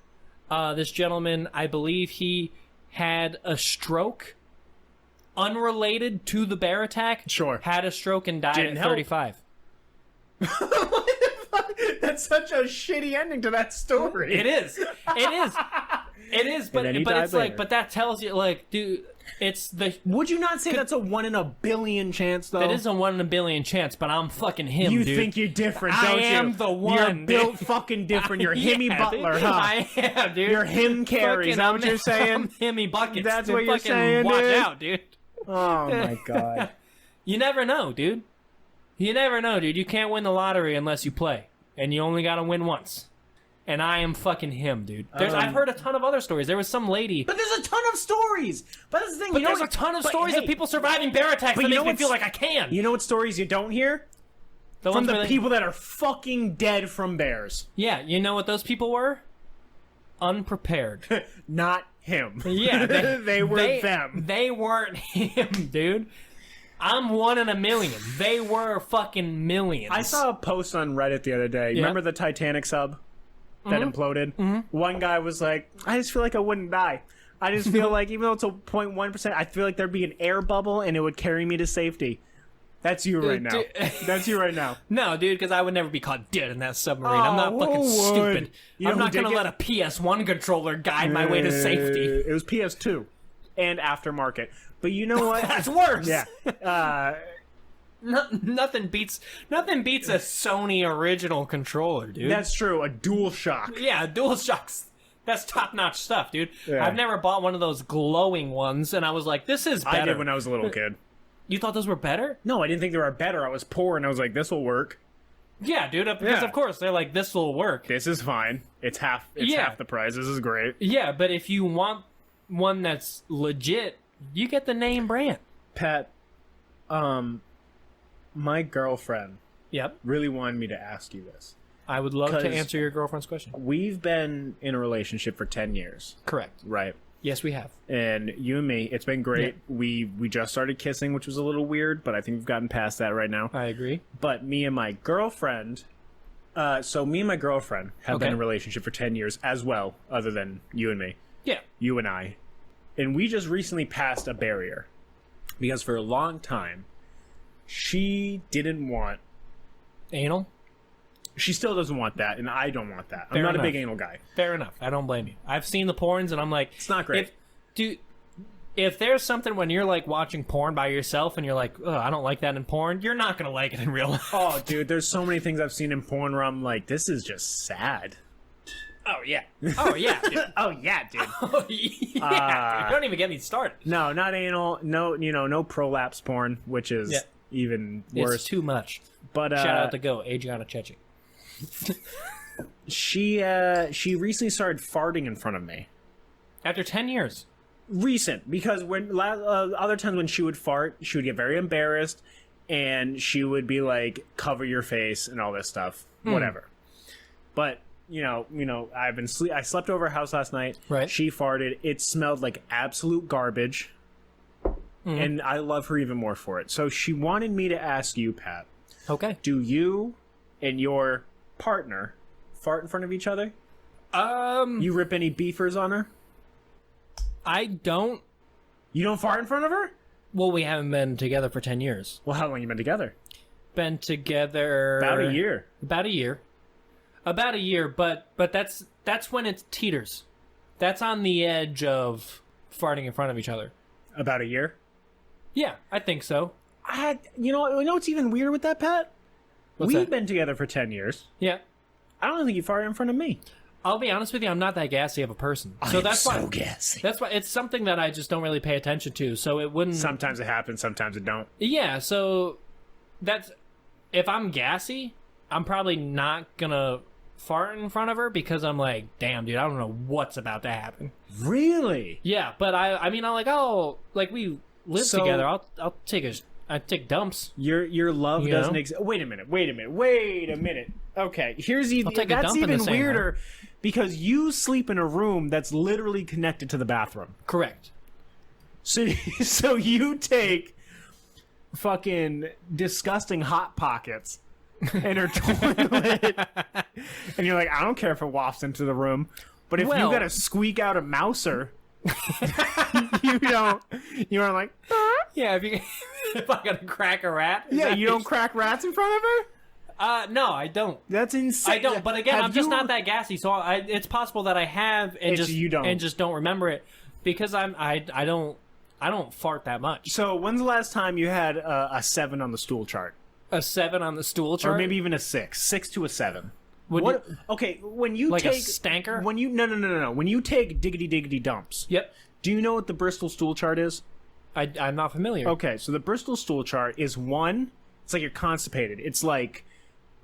this gentleman, I believe he had a stroke unrelated to the bear attack. Sure. Had a stroke and died Didn't at help. 35. That's such a shitty ending to that story. It is. But it's like, but that tells you, like, dude, it's the. Would you not say that's a 1 in a billion chance, though? That is a 1 in a billion chance, but I'm fucking him, you dude. think you're different, don't you? I am the one. You're dude. built fucking different. You're Himmy Yeah, Butler, dude. huh? I am, dude. You're him carries. Is that what you're saying? I'm Himmy Buckets. That's Dude, what you're fucking saying, watch dude? out, dude. Oh my god. You never know, dude. You never know, dude. You can't win the lottery unless you play. And you only gotta win once. And I am fucking him, dude. I've heard a ton of other stories. There was some lady... But there's a ton of stories. But that's the thing. But there's a ton of stories of people surviving bear attacks that makes me feel like I can. You know what stories you don't hear? From the people that are fucking dead from bears. Yeah, you know what those people were? Unprepared. Not him. Yeah, they were them. They weren't him, dude. I'm 1 in a million. They were fucking millions. I saw a post on Reddit the other day. You remember the Titanic sub that imploded? One guy was like, I just feel like I wouldn't die. I just feel like, even though it's a 0.1%, I feel like there'd be an air bubble and it would carry me to safety. That's you right now. That's you right now. No, dude, because I would never be caught dead in that submarine. I'm not fucking stupid. I'm not going to let a PS1 controller guide my way to safety. It was PS2 and aftermarket. But you know what? That's worse. Yeah. Nothing beats a Sony original controller, dude. That's true. A DualShock. Yeah, DualShocks. That's top-notch stuff, dude. Yeah. I've never bought one of those glowing ones, and I was like, this is better. I did when I was a little kid. You thought those were better? No, I didn't think they were better. I was poor, and I was like, this will work. Yeah, dude, because of course, they're like, this will work. This is fine. It's half the price. This is great. Yeah, but if you want one that's legit, you get the name brand. Pat, my girlfriend really wanted me to ask you this. I would love to answer your girlfriend's question. We've been in a relationship for 10 years. Correct. Right. Yes, we have. And you and me, it's been great. Yeah. We just started kissing, which was a little weird, but I think we've gotten past that right now. I agree. But me and my girlfriend, have been in a relationship for 10 years as well, other than you and me. Yeah. You and I. And we just recently passed a barrier. Because for a long time, she didn't want... Anal? She still doesn't want that, and I don't want that. I'm Fair not enough. a big anal guy. Fair enough. I don't blame you. I've seen the porns, and I'm like... It's not great. If there's something when you're, like, watching porn by yourself, and you're like, oh, I don't like that in porn, you're not going to like it in real life. Oh, dude, there's so many things I've seen in porn where I'm like, this is just sad. Oh, yeah. Oh, yeah, dude. Oh, yeah, dude. Oh, yeah, dude. Don't even get me started. No, not anal. No, no prolapse porn, which is even worse. It's too much. But shout out to Go, Adriana Chechi. She recently started farting in front of me. After 10 years. Recent, because when other times when she would fart, she would get very embarrassed, and she would be like, "Cover your face" and all this stuff, whatever. But you know, I slept over her house last night. Right. She farted. It smelled like absolute garbage, and I love her even more for it. So she wanted me to ask you, Pat. Okay. Do you and your partner fart in front of each other? You rip any beefers on her? I don't. You don't fart in front of her? Well, we haven't been together for 10 years. Well, how long you been together? Been together About a year. About a year, but that's when it teeters. That's on the edge of farting in front of each other. About a year? Yeah, I think so. You know what's even weirder with that, Pat? What's We've that? been together for 10 years. Yeah. I don't think you farted in front of me. I'll be honest with you, I'm not that gassy of a person. So that's why gassy. That's why it's something that I just don't really pay attention to. So it wouldn't. Sometimes it happens, sometimes it don't. Yeah. So that's if I'm gassy, I'm probably not gonna fart in front of her because I'm like, damn, dude, I don't know what's about to happen. Really? Yeah, but I mean, we live together. I'll take dumps. Your love doesn't exist. Wait a minute. Okay, that's even weirder because you sleep in a room that's literally connected to the bathroom. Correct. So you take fucking disgusting hot pockets in her toilet, and you're like, I don't care if it wafts into the room, but if you gotta squeak out a mouser, you don't. You are like, yeah. If I gotta crack a rat, you don't crack rats in front of her. No, I don't. That's insane. I don't. But again, I'm just not that gassy, so it's possible that I have and just don't remember it because I don't fart that much. So when's the last time you had a 7 on the stool chart? A 7 on the stool chart, or maybe even a 6 to a 7. Okay, when you like take a stanker. When you no. When you take diggity dumps. Yep. Do you know what the Bristol stool chart is? I'm not familiar. Okay, so the Bristol stool chart is 1. It's like you're constipated. It's like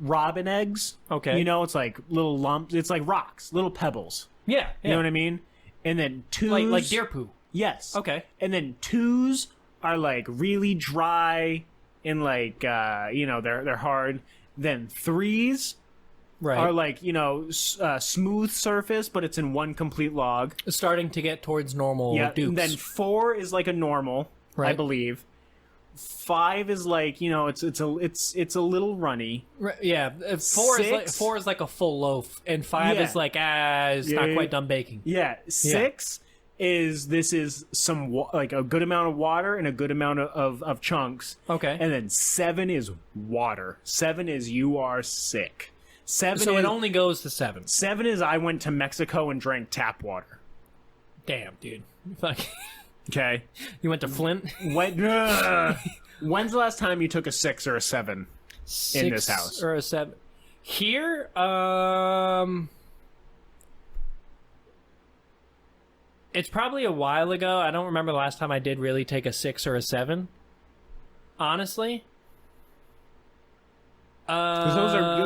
robin eggs. Okay. You know, it's like little lumps. It's like rocks, little pebbles. Yeah. You know what I mean? And then 2s. Like deer poo. Yes. Okay. And then 2s are like really dry and like they're hard. Then 3s Right. are like, smooth surface, but it's in one complete log. Starting to get towards normal Yeah. dukes. And then 4 is like a normal, I Right. believe. 5 is like, it's a little runny. Right, yeah, four is like a full loaf, and 5 Yeah. is like it's not quite done baking. Yeah. 6 is some like a good amount of water and a good amount of chunks. Okay. And then 7 is water. 7 is you are sick. 7 So is, it only goes to 7. 7 is I went to Mexico and drank tap water. Damn, dude. Fuck. Okay. You went to Flint? When's the last time you took a 6 or a 7 in this house? Or a 7. Here, it's probably a while ago. I don't remember the last time I did really take a 6 or a 7. Honestly. 'Cause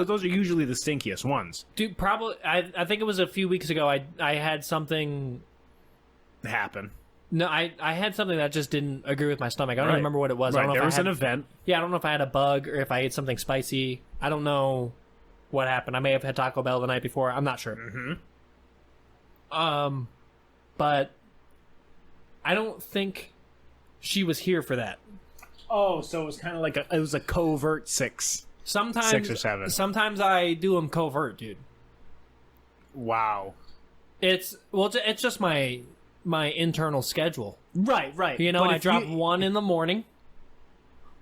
those are usually the stinkiest ones. Dude, probably. I think it was a few weeks ago. I had something. Happen. No, I had something that just didn't agree with my stomach. I don't remember what it was. I Right. don't know There if was I had, an event. Yeah, I don't know if I had a bug or if I ate something spicy. I don't know what happened. I may have had Taco Bell the night before. I'm not sure. Mm-hmm. But I don't think she was here for that. Oh, so it was kind of like it was a covert 6. Sometimes 6 or 7. Sometimes I do them covert, dude. Wow. It's just my internal schedule. Right. You know, But I if drop you- 1 in the morning.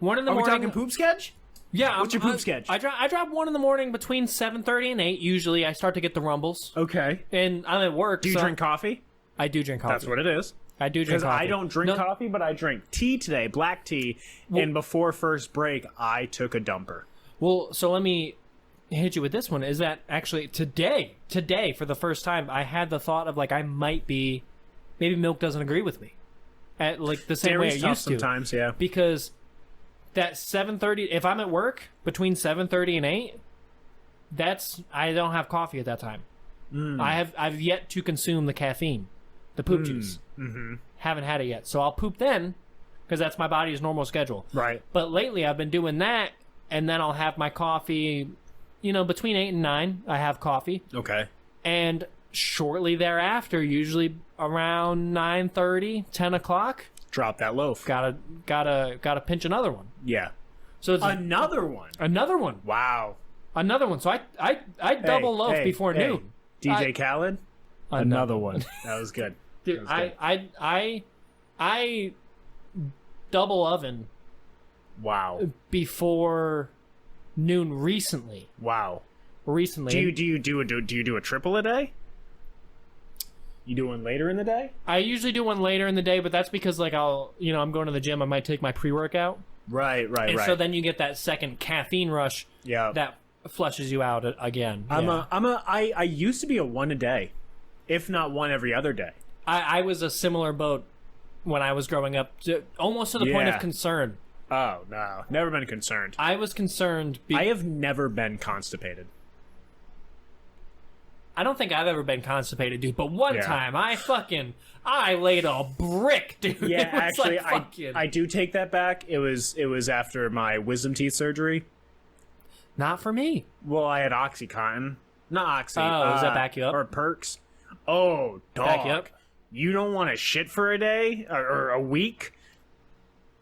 1 in the Are we morning. talking poop sketch? Yeah. What's your poop sketch? I drop 1 in the morning between 7:30 and 8. Usually, I start to get the rumbles, Okay. and I'm at work. Do you so drink coffee? I do drink coffee. That's what it is. I do drink Because coffee. I don't drink No, coffee, but I drink tea today, black tea. And before first break, I took a dumper. Well, so let me hit you with this one. Is that actually today, for the first time, I had the thought of like I might be, maybe milk doesn't agree with me, at like the same way Dairy's it tough used to. sometimes, yeah. Because that 7:30, if I'm at work between 7:30 and 8, I don't have coffee at that time. I've yet to consume the caffeine, the poop juice. Mm-hmm. Haven't had it yet, so I'll poop then, because that's my body's normal schedule. Right. But lately, I've been doing that, and then I'll have my coffee. Between 8 and 9, I have coffee, Okay. and shortly thereafter, usually around 9:30, 10 o'clock, Drop that loaf. gotta pinch another one. Yeah. So it's Another one. another one. Wow. Another one. So I double loaf before noon. DJ Khaled. Another one. That was good. Dude, That was good. I double oven Wow. before noon recently. Wow. Recently. Do you do a triple a day? You do one later in the day? I usually do one later in the day, but that's because like I'm going to the gym. I might take my pre-workout, Right. and so then you get that second caffeine rush Yeah. that flushes you out again. I used to be a one a day, if not one every other day. I was a similar boat when I was growing up, almost to the point Yeah. of concern. Oh no, never been concerned. I was concerned. I have never been constipated. I don't think I've ever been constipated, dude. But one Yeah. time, I laid a brick, dude. Yeah, It was actually, like fucking... I do take that back. It was after my wisdom teeth surgery. Not for me. Well, I had OxyContin, not Oxy. Oh, does that back you up? Or Perks? Oh, dog. Back you up? You don't want to shit for a day or a week?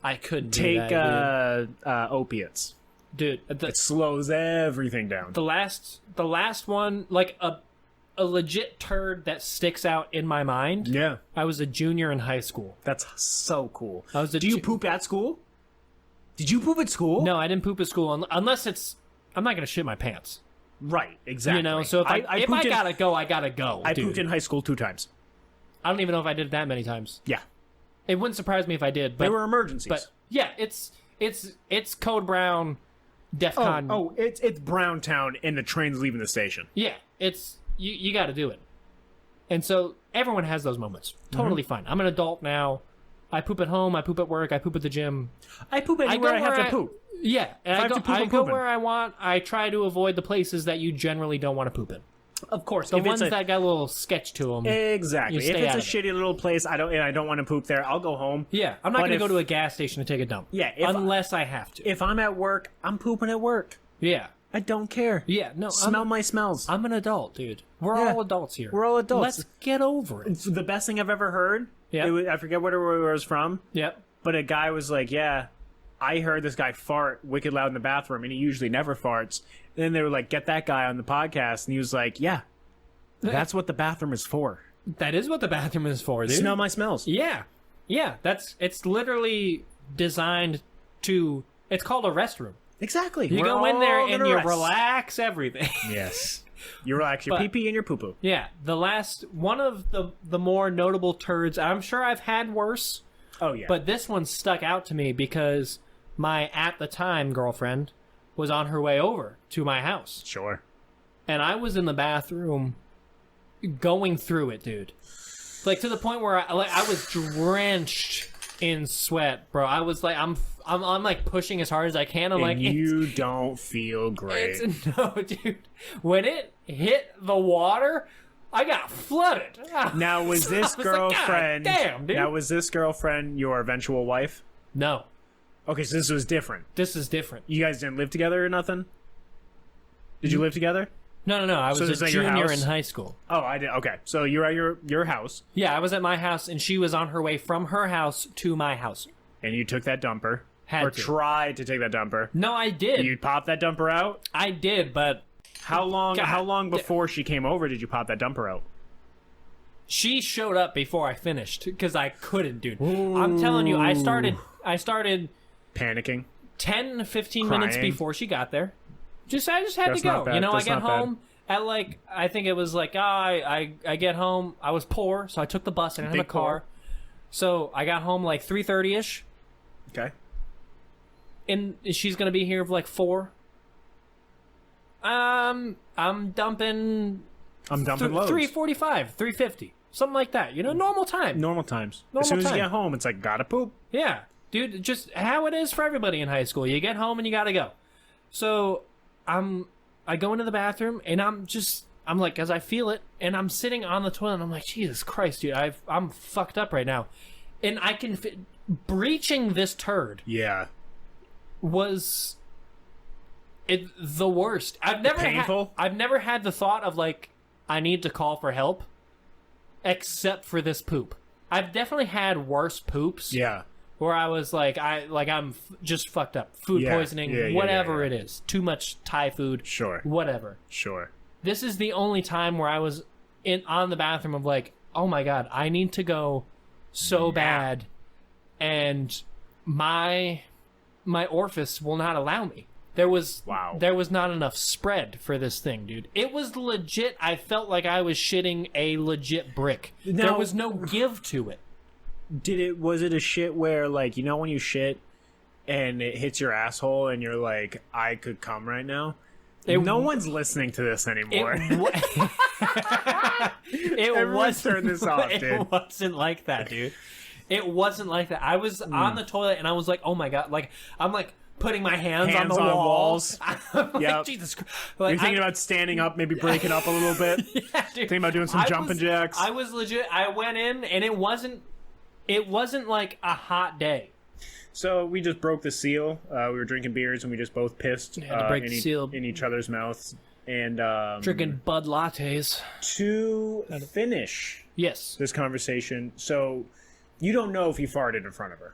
I couldn't do Take that, opiates. dude. It slows everything down. The last one, like a legit turd that sticks out in my mind. Yeah, I was a junior in high school. that's so cool. I was a Do you poop at school? Did you poop at school? No, I didn't poop at school unless it's. I'm not gonna shit my pants. Right, exactly. So if I pooped in- gotta go, I gotta go. I dude. pooped in high school 2 times. I don't even know if I did it that many times. Yeah, It wouldn't surprise me if I did. But they were emergencies. But yeah, it's Code Brown, DEFCON. Oh, it's Browntown, and the train's leaving the station. Yeah, it's you got to do it. And so everyone has those moments. Totally fine. I'm an adult now. I poop at home. I poop at work. I poop at the gym. I poop anywhere I have to poop. Yeah, and If I have to poop, I I'm go pooping. where I want. I try to avoid the places that you generally don't want to poop in. Of course, The if ones it's that got a little sketch to them. exactly. You If stay it's out a of it. shitty little place, I don't want to poop there. I'll go home. Yeah, I'm not But going to if- go to a gas station to take a dump. Yeah, if- unless I have to. If I'm at work, I'm pooping at work. Yeah, I don't care. Yeah, no. Smell my smells. I'm an adult, dude. We're Yeah. all adults here. We're all adults. Let's get over it. It's the best thing I've ever heard. Yeah. I forget where it was from, Yep. but a guy was like, yeah, I heard this guy fart wicked loud in the bathroom, and he usually never farts. And then they were like, get that guy on the podcast, and he was like, yeah, that's what the bathroom is for. That is what the bathroom is for, dude. Smell my smells. Yeah. Yeah, it's literally designed to... It's called a restroom. Exactly. You go in there and you relax everything. Yes. You relax your pee-pee and your poo-poo. Yeah, one of the more notable turds, I'm sure I've had worse, Oh, yeah. but this one stuck out to me because my, at the time, girlfriend was on her way over to my house. Sure. And I was in the bathroom going through it, dude. Like, to the point where I was drenched in sweat, bro. I was like, I'm like pushing as hard as I can. I'm like, you don't feel great. No, dude. When it hit the water, I got flooded. Now, was this girlfriend... Like, damn, dude. Now, was this girlfriend your eventual wife? No. Okay, so this was different. This is different. You guys didn't live together or nothing? Did you live together? No. I was this a at your junior house? in high school. Oh, I did. Okay, so you're at your house, Yeah, I was at my house, and she was on her way from her house to my house. and you took that dumper. Had or to. tried to take that dumper. No, I did. You popped that dumper out? I did, but How long God. before she came over did you pop that dumper out? she showed up before I finished because I couldn't, dude. I'm telling you, I started Panicking. 10 to 15 minutes Crying. before she got there. I just had That's to go. not bad. You know, That's I get not bad. home at like, I think it was like, I get home. I was poor, so I took the bus. I didn't have a Big car. poor. So I got home like 3:30ish, Okay. and she's gonna be here for like 4. I'm dumping loads. 3:45, 3:50, something like that. You know, normal time. Normal times. Normal as soon as time. you get home, it's like, gotta poop. Yeah, dude, just how it is for everybody in high school. You get home and you gotta go. So I go into the bathroom and I'm like, as I feel it, and I'm sitting on the toilet and I'm like, Jesus Christ, dude, I'm fucked up right now. And I can breaching this turd Yeah. was the worst. I've never Painful? I've never had the thought of like, I need to call for help, except for this poop. I've definitely had worse poops. Yeah. Where I was like, I'm just fucked up. Food Yeah, poisoning, yeah, whatever yeah. it is. Too much Thai food, Sure. whatever. Sure. This is the only time where I was on the bathroom of like, oh my God, I need to go so bad. And my orifice will not allow me. There was not enough spread for this thing, dude. It was legit. I felt like I was shitting a legit brick. There Now- was no give to it. Was it a shit where, like, you know when you shit and it hits your asshole and you're like, I could come right now? No one's listening to this anymore. Everyone turn this off, dude. It wasn't like that, dude. It wasn't like that. I was on the toilet and I was like, oh my God. Like, I'm like putting my hands on the walls. I'm like, Yep. Jesus Christ. Like, You're thinking about standing up, maybe breaking up a little bit. yeah, dude. Thinking about doing some jumping jacks. I was legit. I went in and it wasn't like a hot day. So we just broke the seal. We were drinking beers and we just both pissed Had to break the seal. in each other's mouths. And Drinking Bud lattes. to finish Yes. this conversation, so you don't know if you farted in front of her.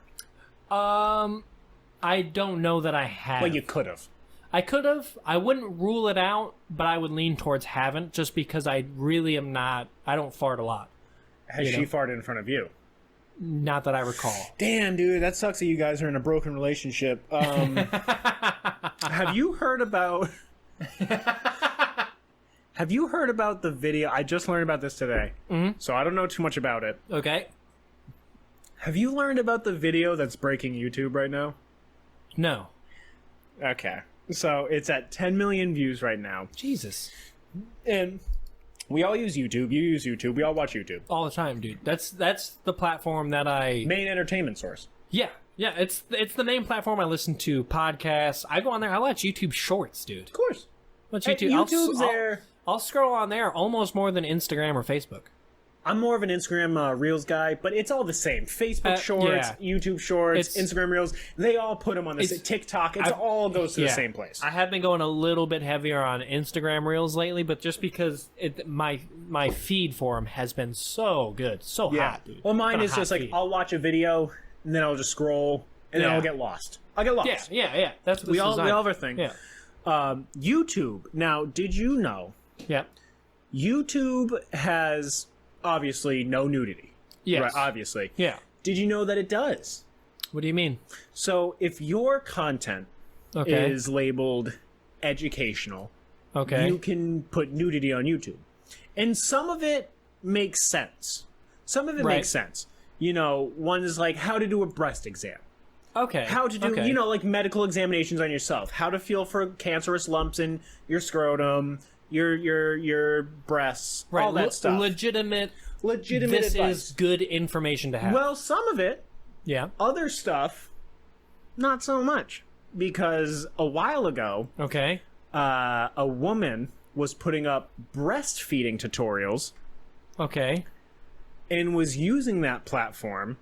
I don't know that I have. Well, you could have. I could have. I wouldn't rule it out, but I would lean towards haven't, just because I really am not. I don't fart a lot. Has she farted in front of you? Not that I recall. Damn, dude, that sucks that you guys are in a broken relationship. Have you heard about... Have you heard about the video? I just learned about this today, so I don't know too much about it. Okay. Have you learned about the video that's breaking YouTube right now? No. Okay. So it's at 10 million views right now. Jesus. And we all use YouTube. You use YouTube. We all watch YouTube. All the time, dude. That's the platform that I... Main entertainment source. Yeah. It's the main platform I listen to podcasts. I go on there. I watch YouTube Shorts, dude. Of course. Watch Hey, YouTube. YouTube's there. I'll scroll on there almost more than Instagram or Facebook. I'm more of an Instagram Reels guy, but it's all the same. Facebook Shorts, yeah. YouTube Shorts, Instagram Reels, they all put them on the TikTok. It all goes to the same place. I have been going a little bit heavier on Instagram Reels lately, but just because my feed for them has been so good, so hot, dude. Well, mine is just like, I'll watch a video, and then I'll just scroll, and then I'll get lost. I'll get lost. Yeah. That's what we all have our thing. Yeah. YouTube. Now, did you know? Yeah. YouTube has obviously no nudity. Yes. Right, obviously. Yeah. Did you know that it does? What do you mean? So if your content is labeled educational, you can put nudity on YouTube. And some of it makes sense. Some of it makes sense. You know, one is like how to do a breast exam. Okay. How to do, you know, like medical examinations on yourself. How to feel for cancerous lumps in your scrotum, your breasts, all that stuff. Legitimate this advice. Is good information to have. Well, some of it. Yeah. Other stuff, not so much. Because a while ago, a woman was putting up breastfeeding tutorials. Okay. And was using that platform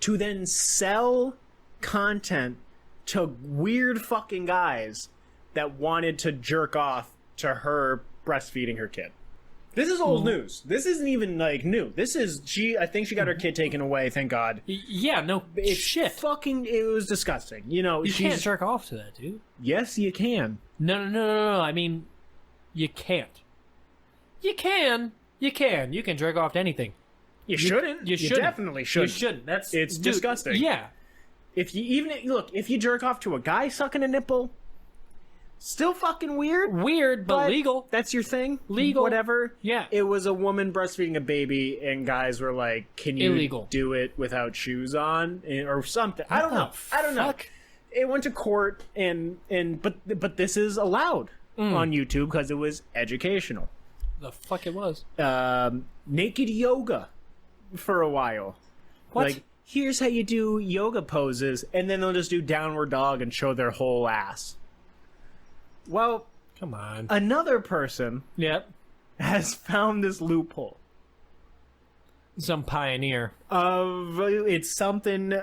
to then sell content to weird fucking guys that wanted to jerk off to her breastfeeding her kid. This is old news. This isn't even like new. This is I think she got her kid taken away, thank God. Yeah, no shit. It was disgusting. You know, you can't jerk off to that, dude. Yes, you can. No. I mean, you can't. You can. You can jerk off to anything. You shouldn't. You definitely shouldn't. You shouldn't. It's disgusting. Yeah. If you jerk off to a guy sucking a nipple, still fucking weird. But legal. That's your thing. Legal. Whatever. Yeah. It was a woman breastfeeding a baby, and guys were like, "Can you do it without shoes on or something?" I don't know. It went to court, but this is allowed on YouTube because it was educational. The fuck it was. Naked yoga for a while. What? Like, here's how you do yoga poses, and then they'll just do downward dog and show their whole ass. Well, come on. Another person has found this loophole. Some pioneer. It's something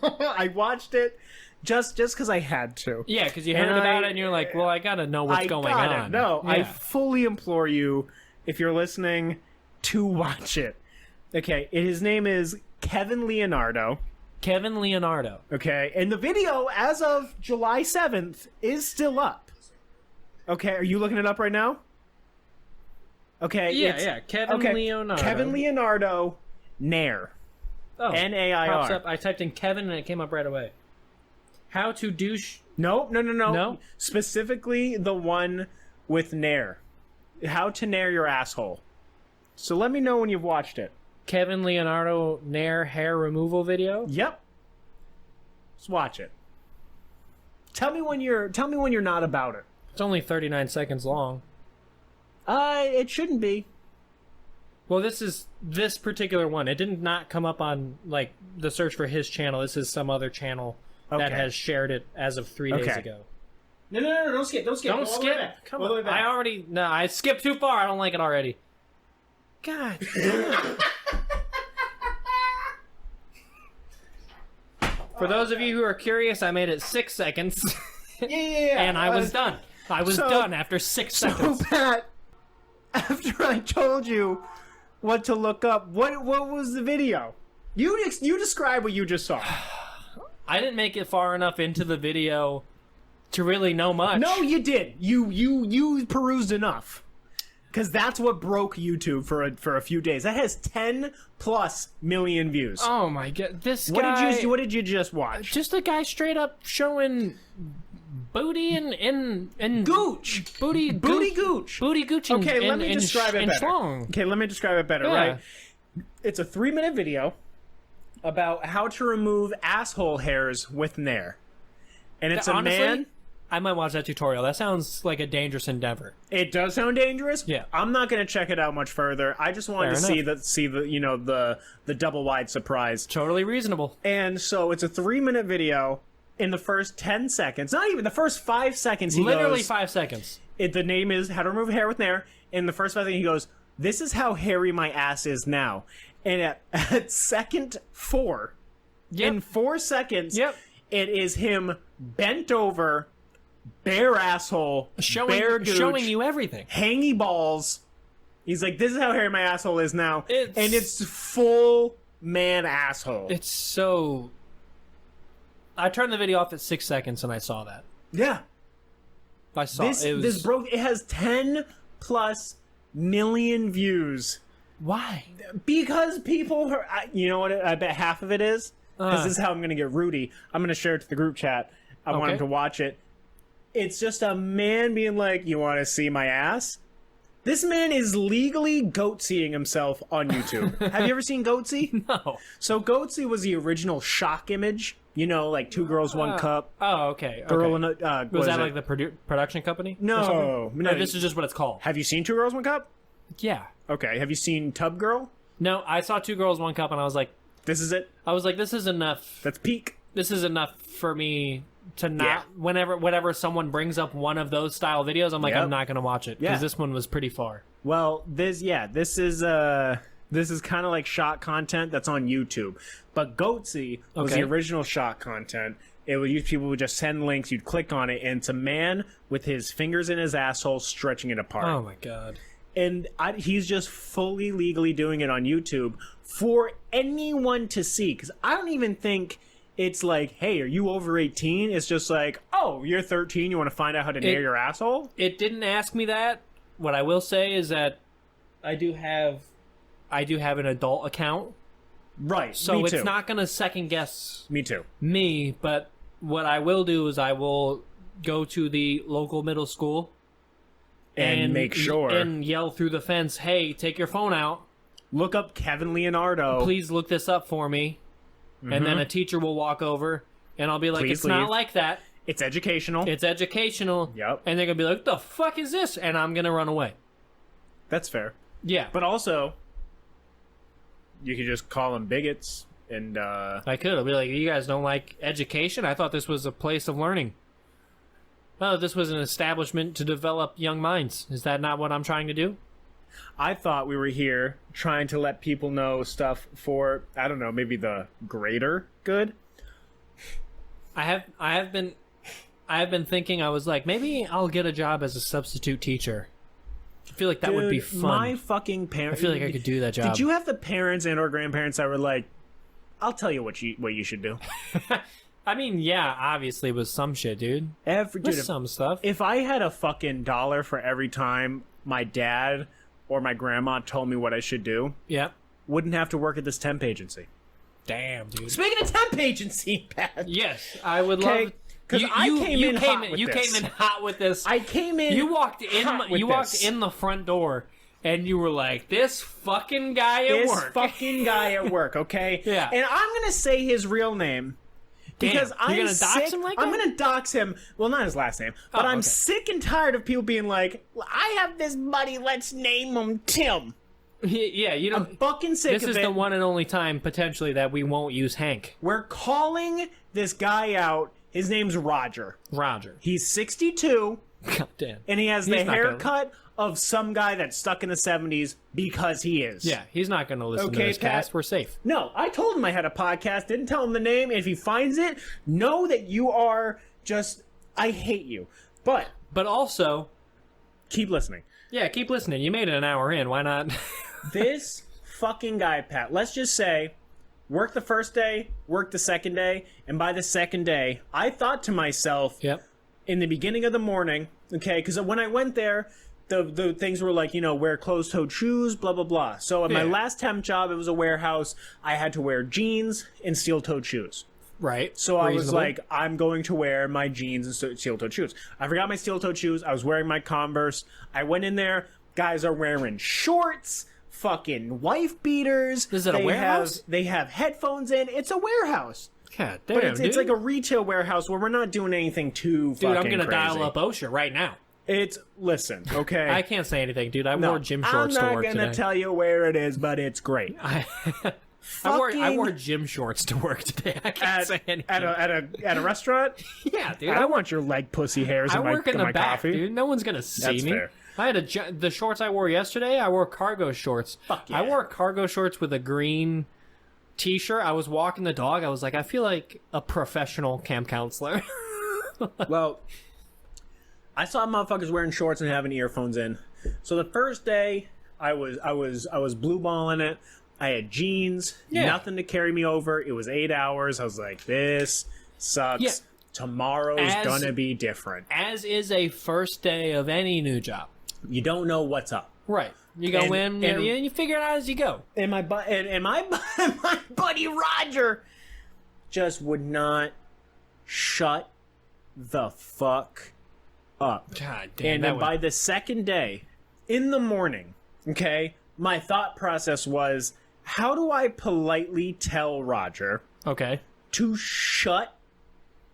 I watched it just because I had to. Yeah, because you heard about it and you're like, well, I gotta know what's going on. No, I fully implore you, if you're listening, to watch it. Okay, his name is Kevin Leonardo. Kevin Leonardo. Okay, and the video, as of July 7th, is still up. Okay, are you looking it up right now? Okay. Yeah. Kevin Leonardo. Kevin Leonardo, Nair. Oh, Nair. Pops up. I typed in Kevin and it came up right away. How to douche... No. Specifically the one with Nair. How to Nair your asshole. So let me know when you've watched it. Kevin Leonardo Nair hair removal video? Yep. Let's watch it. Tell me when you're not about it. It's only 39 seconds long. It shouldn't be. Well, this particular one. It did not come up on like the search for his channel. This is some other channel that has shared it as of 3 days ago. No, don't skip. Don't skip. Come on. I skipped too far. I don't like it already. God. For those of you who are curious, I made it 6 seconds. Yeah. And I was done. I was done after 6 seconds. So, Pat, after I told you what to look up, what was the video? You describe what you just saw. I didn't make it far enough into the video to really know much. No, you did. You perused enough. Because that's what broke YouTube for a few days. That has 10+ million views. Oh my god, this guy... What did you just watch? Just a guy straight up showing booty and gooch. Booty gooch. Okay, let me describe it better. Okay, let me describe it better, right? It's a 3-minute video about how to remove asshole hairs with Nair. And it's a man... I might watch that tutorial. That sounds like a dangerous endeavor. It does sound dangerous. Yeah. I'm not going to check it out much further. I just wanted to see the double wide surprise. Totally reasonable. And so it's a 3-minute video. In the first 10 seconds, not even the first 5 seconds, he literally goes, 5 seconds. The name is How to Remove Hair with Nair. In the first 5 seconds, he goes, this is how hairy my ass is now. And at second 4, in 4 seconds, it is him bent over, bare asshole, bare gooch, showing you everything. Hangy balls. He's like, this is how hairy my asshole is now. And it's full man asshole. It's so... I turned the video off at 6 seconds and I saw that. Yeah. I saw this broke. It has 10+ million views. Why? Because people are, you know what, I bet half of it is? This is how I'm going to get Rudy. I'm going to share it to the group chat. I want him to watch it. It's just a man being like, you want to see my ass? This man is legally goatseeing himself on YouTube. Have you ever seen Goatsy? No. So Goatsy was the original shock image. You know, like 2 girls, 1 cup. Oh, okay. Girl in a, was that like the production company? No. No, this is just what it's called. Have you seen 2 girls, 1 cup? Yeah. Okay. Have you seen Tub Girl? No, I saw 2 girls, 1 cup, and I was like... This is it? I was like, this is enough. That's peak. This is enough for me to not... Whenever someone brings up one of those style videos, I'm like, I'm not going to watch it. Because this one was pretty far. Well, this is kind of like shot content that's on YouTube. But Goatsy was the original shot content. It would use people would just send links, you'd click on it, and it's a man with his fingers in his asshole stretching it apart. Oh my god. And he's just fully legally doing it on YouTube for anyone to see. Because I don't even think it's like, hey, are you over 18? It's just like, oh, you're 13, you want to find out how to nail your asshole? It didn't ask me that. What I will say is that I do have an adult account. Right. So it's not going to second guess me too. But what I will do is I will go to the local middle school and make sure and yell through the fence, "Hey, take your phone out. Look up Kevin Leonardo. Please look this up for me." Mm-hmm. And then a teacher will walk over and I'll be like, "It's not like that. It's educational. It's educational." Yep. And they're going to be like, "What the fuck is this?" And I'm going to run away. That's fair. Yeah. But also, you could just call them bigots and I could. I'll be like, "You guys don't like education? I thought this was a place of learning. Oh, this was an establishment to develop young minds. Is that not what I'm trying to do?" I thought we were here trying to let people know stuff for, I don't know, maybe the greater good. I have been thinking, I was like, maybe I'll get a job as a substitute teacher. I feel like that would be fun. My fucking parents. I feel like I could do that job. Did you have the parents and or grandparents that were like, I'll tell you what you should do? I mean, yeah, obviously with some shit, dude. Some stuff. If I had a fucking dollar for every time my dad or my grandma told me what I should do, wouldn't have to work at this temp agency. Damn, dude. Speaking of temp agency, Pat. Yes, I would love. Because I came in hot with this. I came in. You walked in the front door, and you were like, "This fucking guy at work." This fucking guy at work. Okay. Yeah. And I'm gonna say his real name. Because you're gonna dox him like that? I'm gonna dox him. Well, not his last name, but I'm sick and tired of people being like, "I have this buddy. Let's name him Tim." Yeah, you know, I'm fucking sick of it. This is the one and only time potentially that we won't use Hank. We're calling this guy out. His name's Roger. He's 62. God damn. And he has the haircut of some guy that's stuck in the 70s because he is. Yeah, he's not going to listen to this cast. We're safe. No, I told him I had a podcast. Didn't tell him the name. And if he finds it, know that you are just... I hate you. But also... keep listening. Yeah, keep listening. You made it an hour in. Why not? This fucking guy, Pat, let's just say... work the first day, work the second day, and by the second day, I thought to myself, in the beginning of the morning, okay, because when I went there, the things were like, you know, wear closed-toed shoes, blah, blah, blah. So at my last temp job, it was a warehouse, I had to wear jeans and steel-toed shoes. Right. So I was like, I'm going to wear my jeans and steel-toed shoes. I forgot my steel-toed shoes, I was wearing my Converse, I went in there, guys are wearing shorts, fucking wife beaters. Is it a warehouse? They have headphones in. It's a warehouse. God damn, but it's like a retail warehouse where we're not doing anything too fucking crazy. Dude, I'm gonna dial up OSHA right now. Listen, okay? I can't say anything, dude. I wore gym shorts to work today. I'm not gonna tell you where it is, but it's great. I wore gym shorts to work today. I can't say anything. At a restaurant? Yeah, dude. I want your leg pussy hairs in my work in the back, coffee. Dude. No one's gonna see me. Fair. I had the shorts I wore yesterday. I wore cargo shorts. Fuck yeah. I wore cargo shorts with a green t-shirt. I was walking the dog. I was like, I feel like a professional camp counselor. Well, I saw motherfuckers wearing shorts and having earphones in. So the first day, I was blue balling it. I had jeans, nothing to carry me over. It was 8 hours. I was like, this sucks. Yeah. Tomorrow's gonna be different. As is a first day of any new job. You don't know what's up. Right. You go in and you figure it out as you go. And my buddy Roger just would not shut the fuck up. God damn. And by the second day, in the morning, okay, my thought process was, how do I politely tell Roger to shut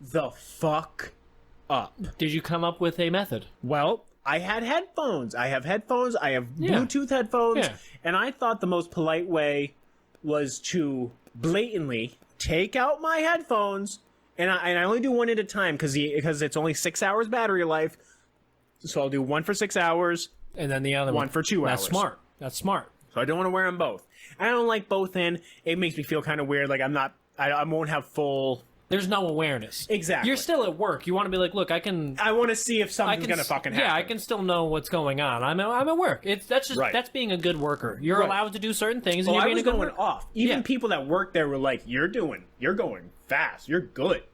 the fuck up? Did you come up with a method? Well, I had headphones. I have headphones. I have Bluetooth headphones. Yeah. And I thought the most polite way was to blatantly take out my headphones. And I only do one at a time because it's only 6 hours battery life. So I'll do one for 6 hours. And then the other one for 2 hours. That's smart. So I don't want to wear them both. I don't like both in. It makes me feel kind of weird. Like I won't have full... There's no awareness. Exactly. You're still at work. You want to be like, look, I want to see if something's going to fucking happen. Yeah, I can still know what's going on. I'm at work. That's being a good worker. You're allowed to do certain things, and you're being a good worker. Off. Even people that work there were like, you're going fast. You're good.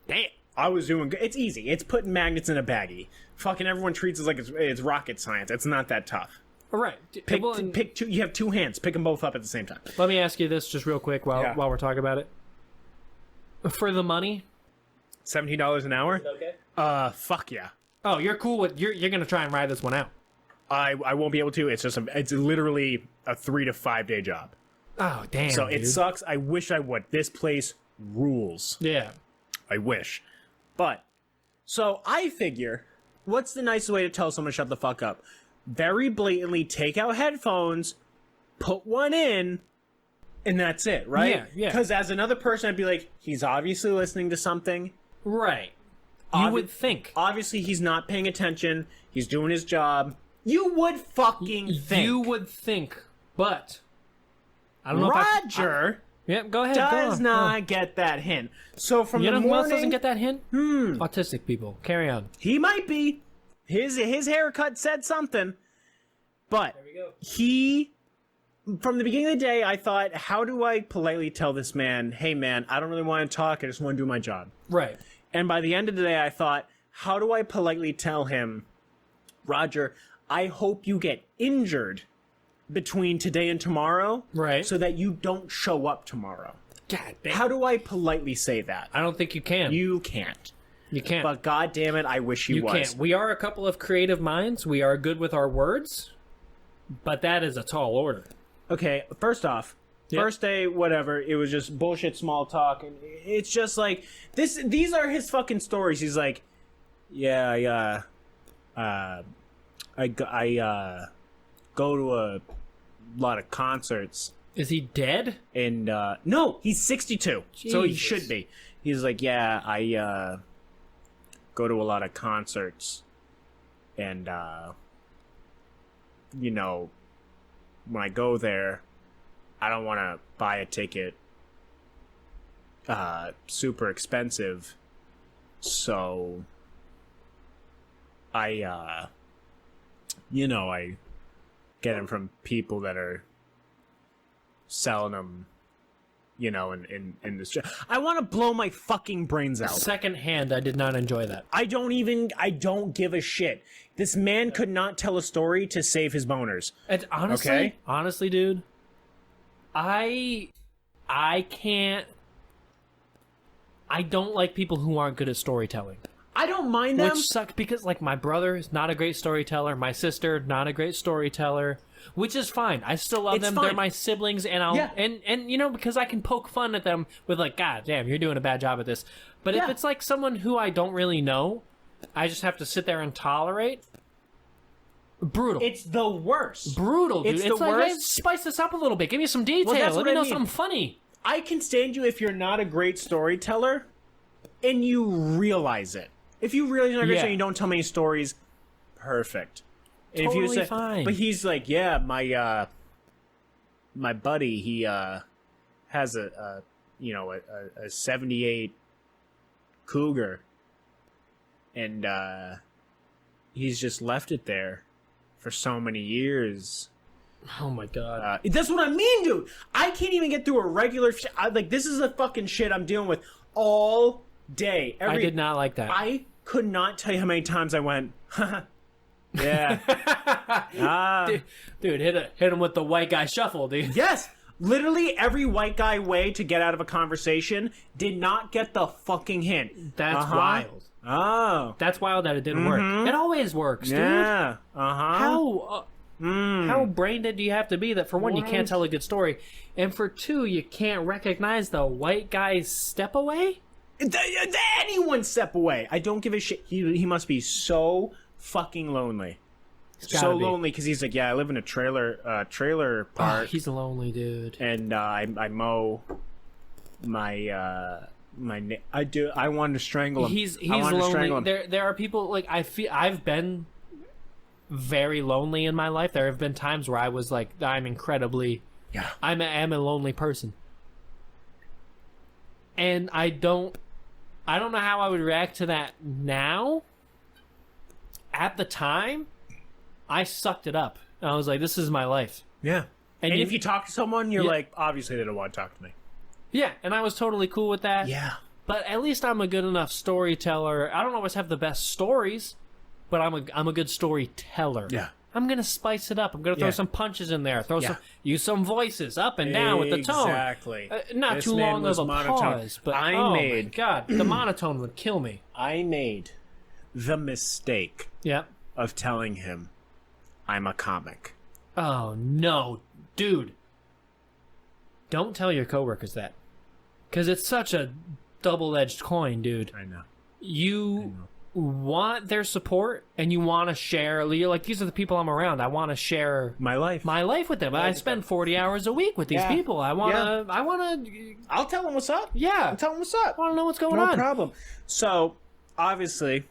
Damn. I was doing good. It's easy. It's putting magnets in a baggie. Fucking everyone treats it like it's rocket science. It's not that tough. All right. Pick two. You have two hands. Pick them both up at the same time. Let me ask you this just real quick while we're talking about it. For the money, $17 an hour. Okay. Fuck yeah. Oh, you're cool with you're gonna try and ride this one out. I won't be able to. It's it's literally a 3 to 5 day job. Oh damn. So dude. It sucks. I wish I would. This place rules. Yeah. I wish. But so I figure, what's the nicest way to tell someone to shut the fuck up? Very blatantly take out headphones, put one in. And that's it, right? Yeah. Because as another person, I'd be like, he's obviously listening to something. Right. You would think. Obviously, he's not paying attention. He's doing his job. You would fucking think. You would think. But I don't know Roger go ahead. does not get that hint. So from the morning... who else doesn't get that hint? Autistic people. Carry on. He might be. His haircut said something. But there we go. he... From the beginning of the day, I thought, how do I politely tell this man, hey man, I don't really want to talk, I just want to do my job. Right. And by the end of the day, I thought, how do I politely tell him, Roger, I hope you get injured between today and tomorrow, right? So that you don't show up tomorrow. God damn. How do I politely say that? I don't think you can. You can't. You can't. But god damn it, I wish you was. Can't. We are a couple of creative minds. We are good with our words, but that is a tall order. Okay, first off, first day, whatever, it was just bullshit small talk, and it's just like, these are his fucking stories. He's like, I go to a lot of concerts. Is he dead? And, no, he's 62, Jesus. So he should be. He's like, I go to a lot of concerts, and, you know, when I go there, I don't want to buy a ticket super expensive, so I get them from people that are selling them, in this. I want to blow my fucking brains out. Second hand, I did not enjoy that. I don't give a shit. This man could not tell a story to save his boners. And honestly, dude, I can't. I don't like people who aren't good at storytelling. I don't mind them. Which sucks because, like, my brother is not a great storyteller. My sister, not a great storyteller. Which is fine. I still love them. Fine. They're my siblings, and and because I can poke fun at them with like, God damn, you're doing a bad job at this. But if it's like someone who I don't really know, I just have to sit there and tolerate. Brutal. It's the worst. Brutal, dude. It's the like, worst. Hey, spice this up a little bit. Give me some detail. Let me know something funny. I can stand you if you're not a great storyteller, and you realize it. If you realize you're not a great storyteller, you don't tell many stories. Perfect. And if you totally say, fine. but he's like, yeah, my buddy, he has a 78 Cougar, and he's just left it there for so many years. Oh my god. That's what I mean, dude. I can't even get through a regular. This is the fucking shit I'm dealing with all day. I did not like that. I could not tell you how many times I went. Yeah. Dude, hit him with the white guy shuffle, dude. Yes. Literally every white guy way to get out of a conversation did not get the fucking hint. That's wild. Oh. That's wild that it didn't work. It always works, dude. Yeah. How brain dead do you have to be that for one, you can't tell a good story, and for two, you can't recognize the white guy's step away? Anyone step away. I don't give a shit. He must be so fucking lonely. So lonely because he's like, yeah, I live in a trailer park. Oh, he's a lonely dude. And I mow I wanted to strangle him. He's lonely. There are people like I've been very lonely in my life. There have been times where I was like, I'm incredibly, I'm a lonely person, and I don't know how I would react to that now. At the time, I sucked it up. I was like, this is my life. Yeah. And if you talk to someone, you're like, obviously they don't want to talk to me. Yeah, and I was totally cool with that. Yeah. But at least I'm a good enough storyteller. I don't always have the best stories, but I'm a good storyteller. Yeah. I'm gonna spice it up. I'm gonna throw some punches in there. Use some voices up and down with the tone. Exactly. Not too long of a pause, but my God, the monotone would kill me. I made the mistake of telling him I'm a comic. Oh no, dude! Don't tell your coworkers that, because it's such a double-edged coin, dude. I know. You want their support and you want to share. You're like, these are the people I'm around. I want to share my life with them. I spend 40 hours a week with these people. I want to. I'll tell them what's up. Yeah, I'll tell them what's up. I want to know what's going on. No problem. So obviously,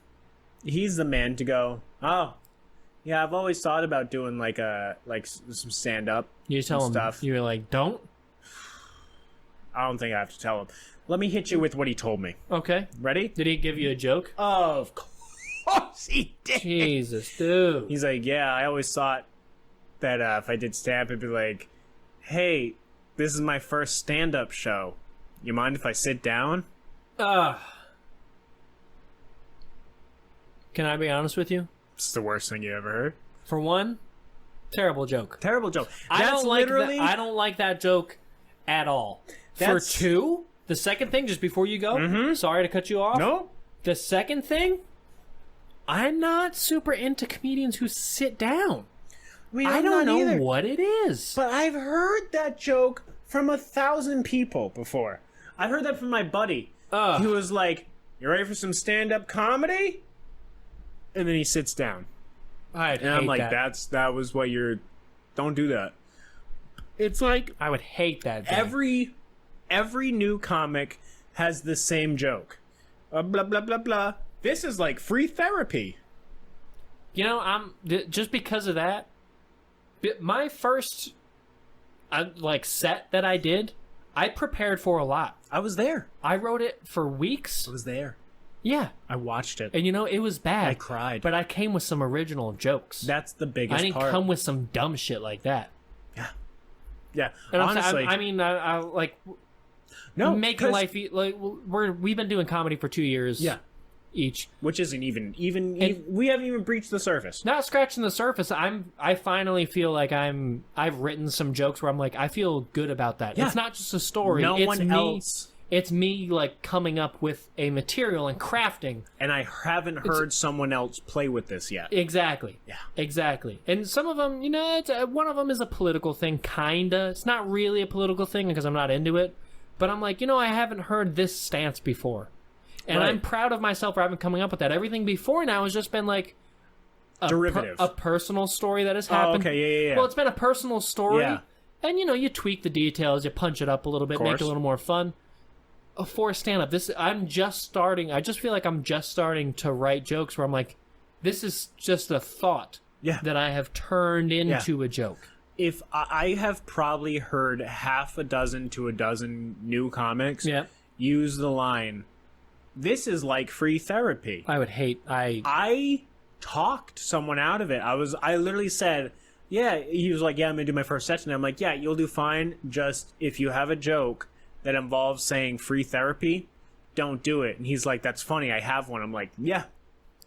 he's the man to go. Oh, yeah. I've always thought about doing some stand up. You tell him stuff. You're like, don't. I don't think I have to tell him. Let me hit you with what he told me. Okay. Ready? Did he give you a joke? Of course he did. Jesus, dude. He's like, yeah, I always thought that if I did stand-up, it'd be like, hey, this is my first stand-up show. You mind if I sit down? Can I be honest with you? It's the worst thing you ever heard. For one, terrible joke. Terrible joke. I don't like that joke at all. For two, the second thing, just before you go, sorry to cut you off. No. The second thing, I'm not super into comedians who sit down. I don't know what it is. But I've heard that joke from 1,000 people before. I heard that from my buddy. He was like, you ready for some stand-up comedy? And then he sits down. I'm like, that was what you're... Don't do that. It's like... I would hate that. Every new comic has the same joke. Blah, blah, blah, blah. This is like free therapy. You know, just because of that, my first set that I did, I prepared for a lot. I was there. I wrote it for weeks. I was there. Yeah. I watched it. And it was bad. I cried. But I came with some original jokes. That's the biggest part. I didn't come with some dumb shit like that. Yeah. Yeah. And honestly. I like... No, making life we've been doing comedy for 2 years each, which isn't even we haven't even breached the surface. Not scratching the surface. I finally feel like I've written some jokes where I'm like, I feel good about that. It's not just a story. It's me like coming up with a material and crafting. And I haven't heard someone else play with this yet. Exactly. Yeah. Exactly. And some of them, one of them is a political thing, kinda. It's not really a political thing because I'm not into it. But I'm like, I haven't heard this stance before. And I'm proud of myself for having coming up with that. Everything before now has just been like derivative. A personal story that has happened. Oh, okay, yeah. Well, it's been a personal story. Yeah. And, you tweak the details, you punch it up a little bit, make it a little more fun. For stand-up, I'm just starting. I just feel like I'm just starting to write jokes where I'm like, this is just a thought. that I have turned into a joke. If I have probably heard half a dozen to a dozen new comics use the line, "This is like free therapy." I talked someone out of it. I literally said, yeah, he was like, yeah, I'm gonna do my first set tonight. I'm like, yeah, you'll do fine. Just if you have a joke that involves saying free therapy, don't do it. And he's like, that's funny, I have one. I'm like, yeah.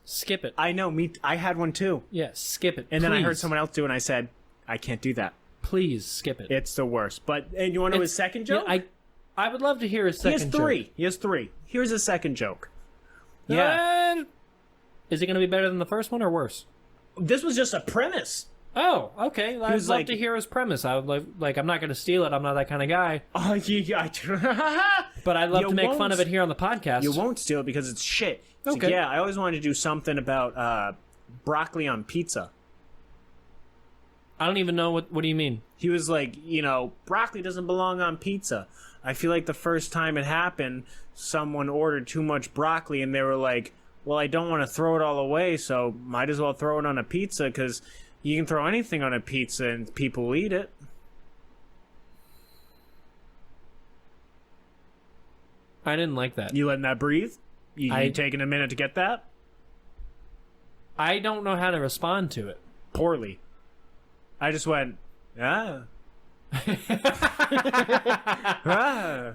Skip it. I know, I had one too. Yeah, skip it. And then I heard someone else do it and I said, I can't do that. Please skip it. It's the worst. And you want to know his second joke? Yeah, I would love to hear his second joke. He has three. Here's his second joke. Yeah. Is it going to be better than the first one or worse? This was just a premise. Oh, okay. I'd love to hear his premise. I would like. I'm not going to steal it. I'm not that kind of guy. Oh, yeah. But I'd love to make fun of it here on the podcast. You won't steal it because it's shit. Okay. Like, yeah, I always wanted to do something about broccoli on pizza. I don't even know what do you mean? He was like, broccoli doesn't belong on pizza. I feel like the first time it happened, someone ordered too much broccoli and they were like, well, I don't want to throw it all away, so might as well throw it on a pizza because you can throw anything on a pizza and people will eat it. I didn't like that. You letting that breathe? You taking a minute to get that? I don't know how to respond to it. Poorly. I just went, ah. Ah.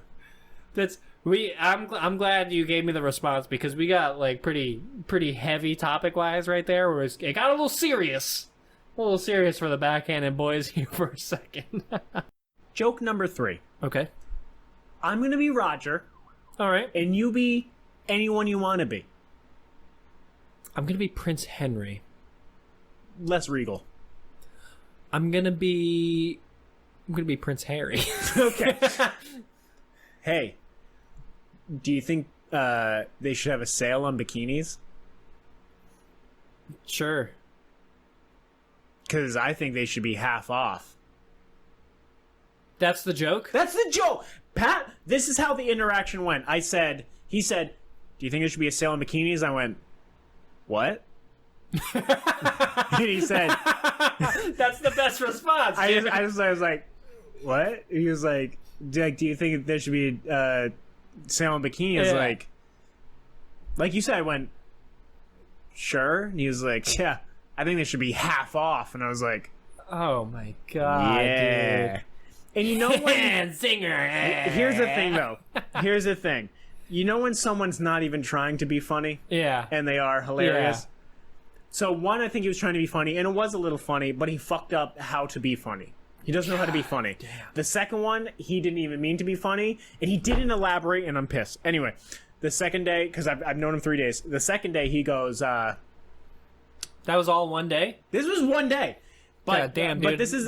I'm glad you gave me the response because we got like pretty heavy topic wise right there. Where it got a little serious for the backhanded boys here for a second. Joke number 3. Okay. I'm gonna be Roger. All right. And you be anyone you want to be. I'm gonna be Prince Henry. Less regal. I'm gonna be Prince Harry. Okay. Hey, do you think they should have a sale on bikinis? Sure. Because I think they should be half off. That's the joke? That's the joke! Pat, this is how the interaction went. He said, do you think there should be a sale on bikinis? I went, what? And he said... That's the best response. I was like, what? He was like, do you think there should be a sale on bikinis? Yeah. Like you said, I went, sure. And he was like, yeah, I think they should be half off. And I was like, oh my god, yeah. dude. And you know when singer. Here's the thing, though. Here's the thing. You know when someone's not even trying to be funny? Yeah. And they are hilarious? Yeah. So one, I think he was trying to be funny, and it was a little funny, but he fucked up how to be funny. He doesn't know how to be funny. Damn. The second one, he didn't even mean to be funny, and he didn't elaborate, and I'm pissed. Anyway, the second day, because I've known him 3 days, the second day he goes, that was all one day? This was one day. But God damn, dude. But this is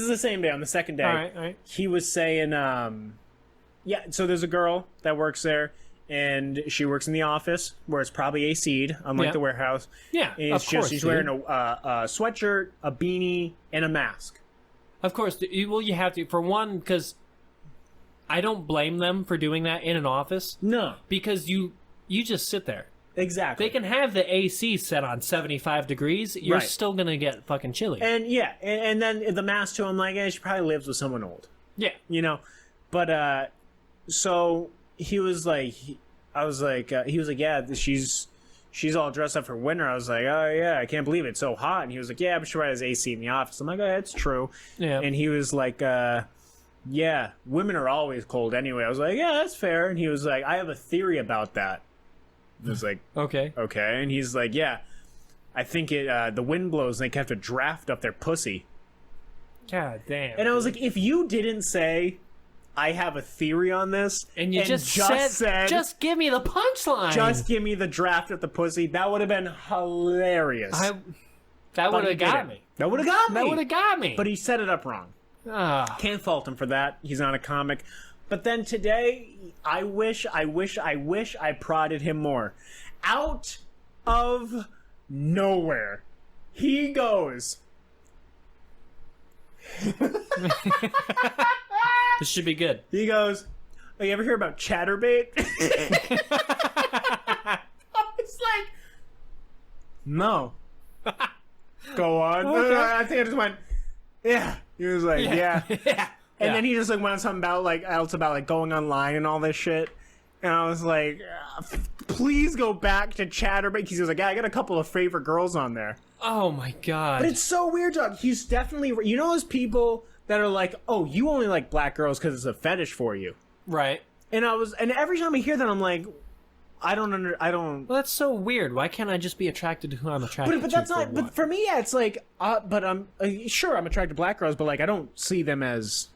the same day. On the second day, all right. He was saying, yeah. So there's a girl that works there, and she works in the office where it's probably AC'd, unlike the warehouse. Yeah, and of course. She's wearing a sweatshirt, a beanie, and a mask. Of course. Well, you have to, for one, because I don't blame them for doing that in an office. No, because you just sit there. Exactly. They can have the AC set on 75 degrees. You're still going to get fucking chilly. And yeah, and then the mask too, I'm like, she probably lives with someone old. Yeah. But, so he was like, he was like, yeah, she's all dressed up for winter. I was like, oh yeah, I can't believe it. It's so hot. And he was like, yeah, but she probably has AC in the office. I'm like, oh, that's true. Yeah. And he was like, yeah, women are always cold anyway. I was like, yeah, that's fair. And he was like, I have a theory about that. I was like, okay. And he's like, yeah, I think the wind blows and they have to draft up their pussy. God damn. And I was like, if you didn't say, I have a theory on this, and you just said, just give me the punchline. Just give me the draft of the pussy, that would have been hilarious. That would have got me. That would have got me. That would have got me. But he set it up wrong. Can't fault him for that. He's not a comic. But then today, I wish I prodded him more. Out of nowhere, he goes. This should be good. He goes, oh, you ever hear about chatterbait? I was like, no. go on. Okay. I think I just went, yeah. He was like, yeah. Yeah. And then he just like went on something about like going online and all this shit. And I was like, please go back to Chatterbait. He was like, yeah, I got a couple of favorite girls on there. Oh my god. But it's so weird, dog. He's definitely, you know, those people that are like, oh, you only like black girls because it's a fetish for you. Right. And every time I hear that, I'm like, I don't. Well, that's so weird. Why can't I just be attracted to who I'm attracted to? But that's not. But for me, yeah, it's like, but I'm sure I'm attracted to black girls, but like I don't see them as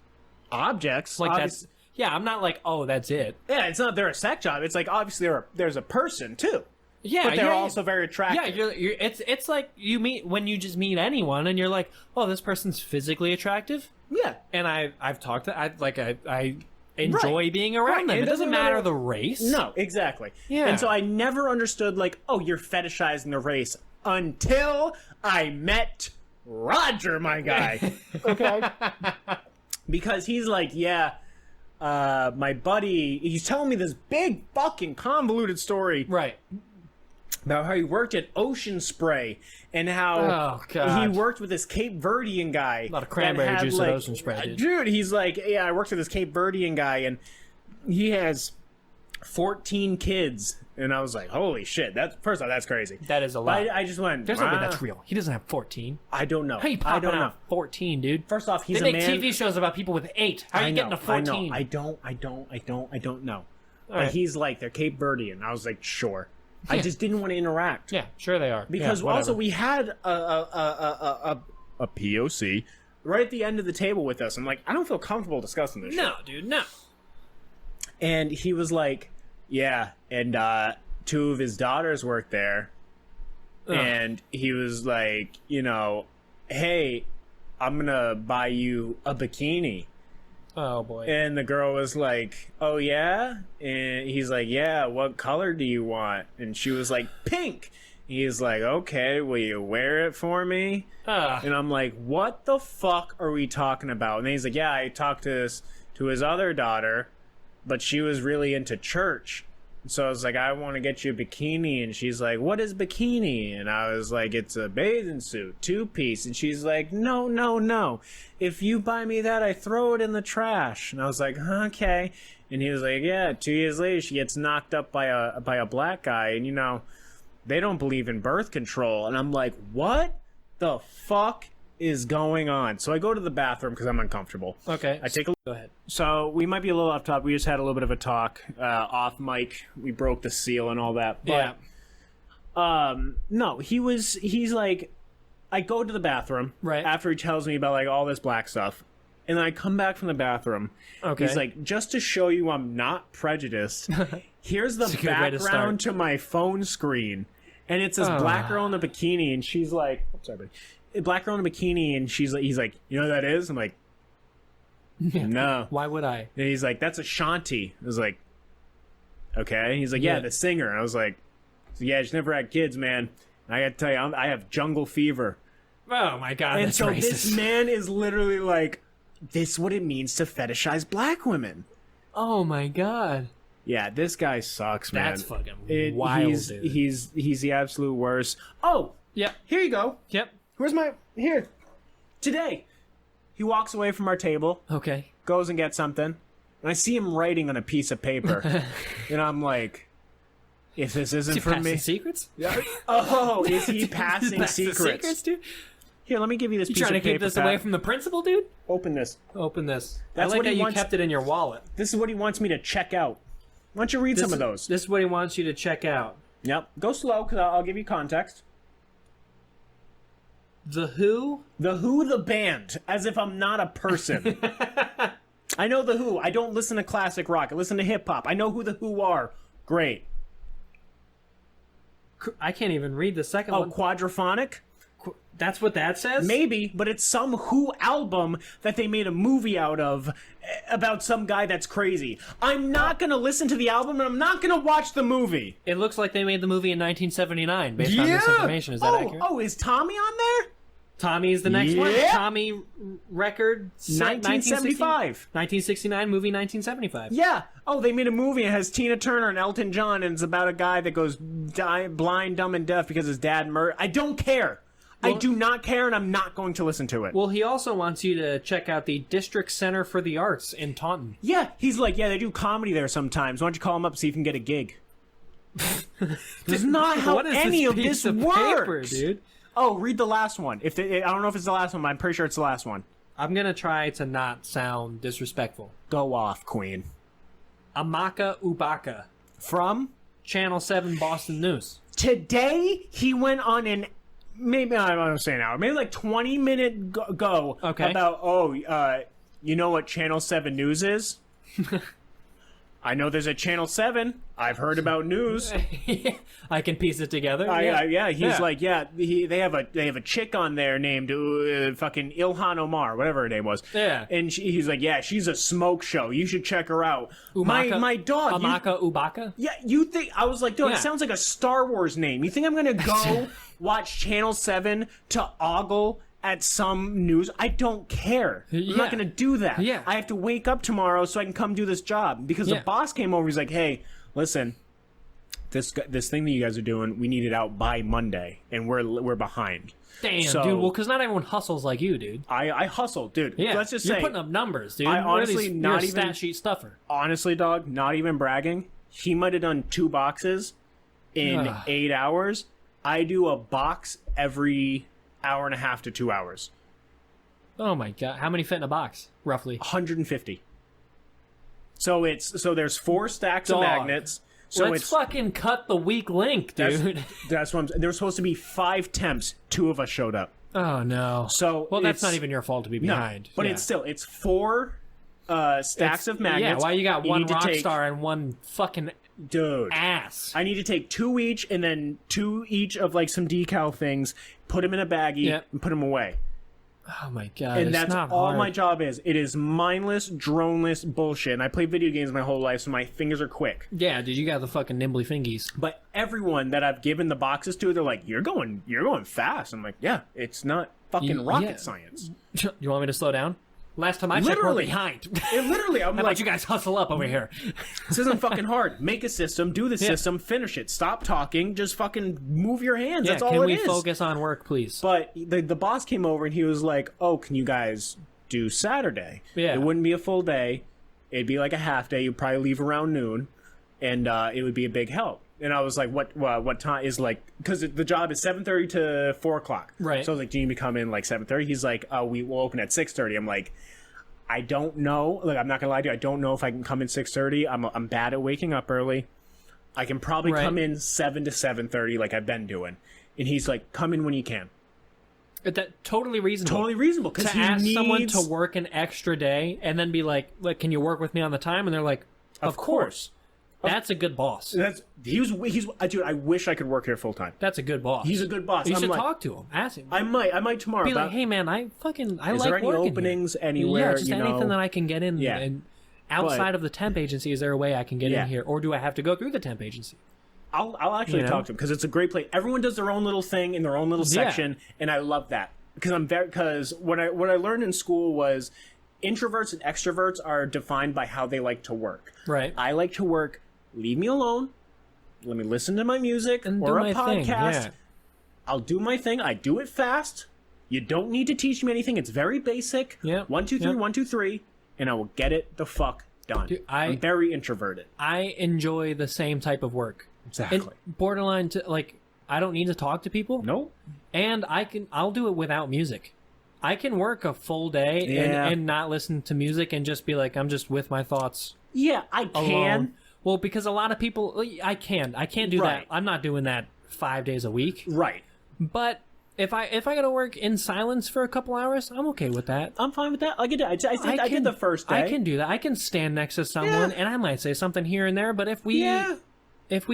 objects. Like that's. Yeah, I'm not like, oh, that's it. Yeah, it's not they're a sex job. It's like obviously there's a person too. Yeah, but they're also very attractive. Yeah, it's like you meet when you just meet anyone and you're like, oh, this person's physically attractive. Yeah, and I've talked to I enjoy being around them. It doesn't matter the race. No, exactly. Yeah, and so I never understood like, oh, you're fetishizing the race until I met Roger, my guy. Okay, because he's like, yeah. My buddy, he's telling me this big fucking convoluted story. Right. About how he worked at Ocean Spray and how he worked with this Cape Verdean guy. A lot of cranberry juice like, at Ocean Spray, dude, he's like, yeah, I worked with this Cape Verdean guy and he has 14 kids. And I was like, holy shit, first off, that's crazy. That is a lot. I just went, there's no way that's real. He doesn't have 14. I don't know. How you popping out 14, dude? First off, he's they a make man. TV shows about people with 8. How are you getting a 14? I don't know. But he's like, they're Cape Verdean. I was like, sure. I just didn't want to interact. Yeah, sure they are. Because also we had a POC right at the end of the table with us. I'm like, I don't feel comfortable discussing this shit. No, dude, no. And he was like, yeah, and 2 of his daughters work there. Ugh. And he was like, you know, hey, I'm going to buy you a bikini. Oh, boy. And the girl was like, oh, yeah? And he's like, yeah, what color do you want? And she was like, pink. He's like, okay, will you wear it for me? And I'm like, what the fuck are we talking about? And then he's like, yeah, I talked to his other daughter, but she was really into church. So I was like, I want to get you a bikini. And she's like, what is bikini? And I was like, it's a bathing suit, 2-piece. And she's like, no. If you buy me that, I throw it in the trash. And I was like, okay. And he was like, yeah, 2 years later, she gets knocked up by a black guy. And, you know, they don't believe in birth control. And I'm like, what the fuck is going on? So I go to the bathroom because I'm uncomfortable. Okay. I take a Go ahead. So we might be a little off topic. We just had a little bit of a talk off mic. We broke the seal and all that. But, yeah. No, he's like, I go to the bathroom right after he tells me about like all this black stuff. And then I come back from the bathroom. Okay. He's like, just to show you I'm not prejudiced, here's the background to my phone screen. And it's this black girl in a bikini. And she's like, oops, sorry, buddy. Black girl in a bikini. And he's like, you know who that is? I'm like, no. Why would I? And he's like, that's Ashanti. I was like, okay. He's like, yeah, the singer. And I was like, yeah, she's never had kids, man. And I gotta tell you, I have jungle fever. Oh my god, and that's so racist. This man is literally like, this is what it means to fetishize black women. Oh my god. Yeah, this guy sucks, man. That's fucking wild, dude. He's the absolute worst. Oh, yep. Here you go. Yep. Here. Today. He walks away from our table. Okay. Goes and gets something. And I see him writing on a piece of paper. And I'm like, if this isn't for me. Secrets? Yeah. Oh, is he passing secrets? Dude? Here, let me give you this piece of paper. You trying to keep this away from the principal, dude? Open this. That's like how you kept it in your wallet. This is what he wants me to check out. Why don't you read some of those? This is what he wants you to check out. Yep. Go slow, because I'll give you context. The Who? The Who, the band. As if I'm not a person. I know The Who. I don't listen to classic rock. I listen to hip-hop. I know who The Who are. Great. I can't even read the second one. Oh, Quadraphonic? That's what that says? Maybe, but it's some Who album that they made a movie out of about some guy that's crazy. I'm not going to listen to the album, and I'm not going to watch the movie. It looks like they made the movie in 1979 based on this information. Is that accurate? Oh, is Tommy on there? Tommy's the next one. Tommy record. 1975. 1969 movie 1975. Yeah. Oh, they made a movie. It has Tina Turner and Elton John, and it's about a guy that goes blind, dumb, and deaf because his dad murdered. I don't care. I do not care, and I'm not going to listen to it. Well, he also wants you to check out the District Center for the Arts in Taunton. Yeah, he's like, yeah, they do comedy there sometimes. Why don't you call him up, see if you can get a gig? That's not how any of this works, paper, dude. Oh, read the last one. I don't know if it's the last one, but I'm pretty sure it's the last one. I'm gonna try to not sound disrespectful. Go off, Queen. Amaka Ubaka From Channel 7 Boston News. Today, he went on an, maybe, I don't want to say an hour, maybe like 20-minute go about, you know what Channel 7 News is? I know there's a Channel 7. I've heard about news. I can piece it together. He's like, they have a chick on there named fucking Ilhan Omar, whatever her name was. Yeah. And he's like, yeah, she's a smoke show. You should check her out. My dog. Amaka Ubaka? Yeah, you think, I was like, dude, it sounds like a Star Wars name. You think I'm going to go watch Channel 7 to ogle at some news? I don't care. I'm not going to do that. Yeah. I have to wake up tomorrow so I can come do this job. Because the boss came over, he's like, hey, listen, this thing that you guys are doing, we need it out by Monday, and we're behind. Damn, dude. Well, because not everyone hustles like you, dude. I hustle, dude. Yeah, let's just you're say, putting up numbers, dude. I honestly you're a stat sheet stuffer. Honestly, dog, not even bragging. He might have done 2 boxes in 8 hours. I do a box every hour and a half to 2 hours. Oh my god, how many fit in a box, roughly? 150. So there's 4 stacks of magnets. So let's fucking cut the weak link, dude. That's what there were supposed to be 5 temps. 2 of us showed up. Oh no. So that's not even your fault to be behind. No, but it's 4 stacks of magnets. Yeah, why you got one rock star and one fucking ass? I need to take 2 each, and then 2 each of like some decal things, put them in a baggie, and put them away. Oh my god! And that's all hard. my job is. It is mindless, droneless bullshit. And I played video games my whole life, so my fingers are quick. Yeah, dude, you got the fucking nimbly fingies. But everyone that I've given the boxes to, they're like, "You're going fast." I'm like, "Yeah, it's not fucking rocket science." You want me to slow down? Last time I checked, we're behind. Literally, I'm How like, about you guys hustle up over here? This isn't fucking hard. Make a system, do the system, finish it. Stop talking, just fucking move your hands. That's all it is. Can we focus on work, please? But the boss came over and he was like, "Oh, can you guys do Saturday?" Yeah. It wouldn't be a full day. It'd be like a half day. You'd probably leave around noon, and it would be a big help. And I was like, what time is like, because the job is 7:30 to 4 o'clock. Right. So I was like, do you need me to come in like 7:30? He's like, we will open at 6:30. I'm like, I don't know. Like, I'm not gonna lie to you. I don't know if I can come in 6:30. I'm bad at waking up early. I can probably come in 7 to 7:30 like I've been doing. And he's like, come in when you can. That totally reasonable. Totally reasonable. Because to ask someone to work an extra day and then be like, "Look, can you work with me on the time?" And they're like, "Of course." That's a good boss. He's dude. I wish I could work here full time. That's a good boss. He's a good boss. You should talk to him. Ask him. I might tomorrow. Be like, hey man, I is like there any working openings here. anywhere? Yeah, just anything that I can get in. Yeah. And outside of the temp agency, is there a way I can get in here, or do I have to go through the temp agency? I'll actually talk to him because it's a great place. Everyone does their own little thing in their own little section, and I love that because what I learned in school was introverts and extroverts are defined by how they like to work. Right. I like to work. Leave me alone. Let me listen to my music and or do a my podcast. Thing. Yeah. I'll do my thing. I do it fast. You don't need to teach me anything. It's very basic. Yeah. 1, 2, 3, 1, 2, 3, and I will get it the fuck done. Dude, I'm very introverted. I enjoy the same type of work. Exactly. And borderline to like, I don't need to talk to people. No. And I'll do it without music. I can work a full day and not listen to music and just be like, I'm just with my thoughts. Yeah, I can. Alone. Well, because a lot of people, I can't do that. I'm not doing that 5 days a week. Right. But if I gotta work in silence for a couple hours, I'm okay with that. I'm fine with that. I did the first day. I can do that. I can stand next to someone and I might say something here and there. But if we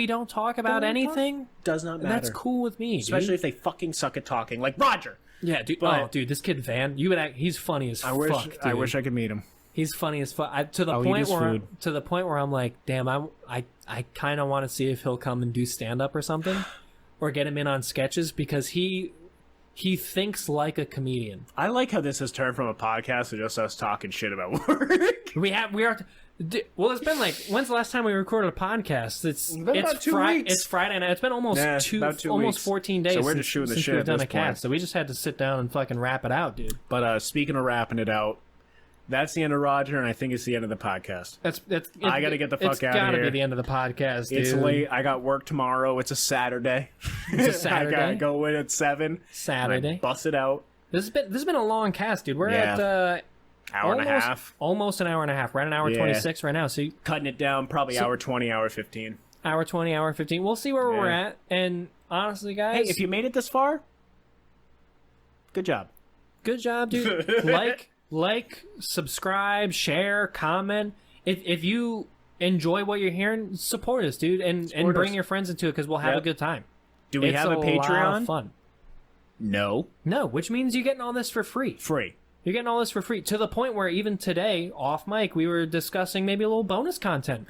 don't talk about anything, does not matter. That's cool with me. Especially if they fucking suck at talking, like Roger. Yeah, dude. Dude, this kid Van, he's funny as fuck. Dude. I wish I could meet him. He's funny as fuck. To the point where I'm like, damn, I kind of want to see if he'll come and do stand up or something, or get him in on sketches because he He thinks like a comedian. I like how this has turned from a podcast to just us talking shit about work. Well, it's been like, when's the last time we recorded a podcast? It's about 2 weeks. It's Friday night. It's been almost about 2 almost weeks. 14 days. So we're just shooting the since shit we've at done this a cast. point. So we just had to sit down and fucking wrap it out, dude. But speaking of wrapping it out, that's the end of Roger, and I think it's the end of the podcast. I gotta get the fuck out of here. It's gotta be the end of the podcast, dude. It's late. I got work tomorrow. It's a Saturday. It's a Saturday? I gotta go in at 7. Saturday. Bust it out. This has been a long cast, dude. We're at Hour and a half. Almost an hour and a half. We're at an hour 26 right now. So cutting it down, probably hour 20, hour 15. Hour 20, hour 15. We'll see where we're at. And honestly, guys, hey, if you made it this far, good job. Good job, dude. like, subscribe, share, comment. If you enjoy what you're hearing, support us, dude, and bring your friends into it because we'll have a good time. Do we have a Patreon? Lot of fun. No, which means you're getting all this for free. You're getting all this for free to the point where even today, off mic, we were discussing maybe a little bonus content.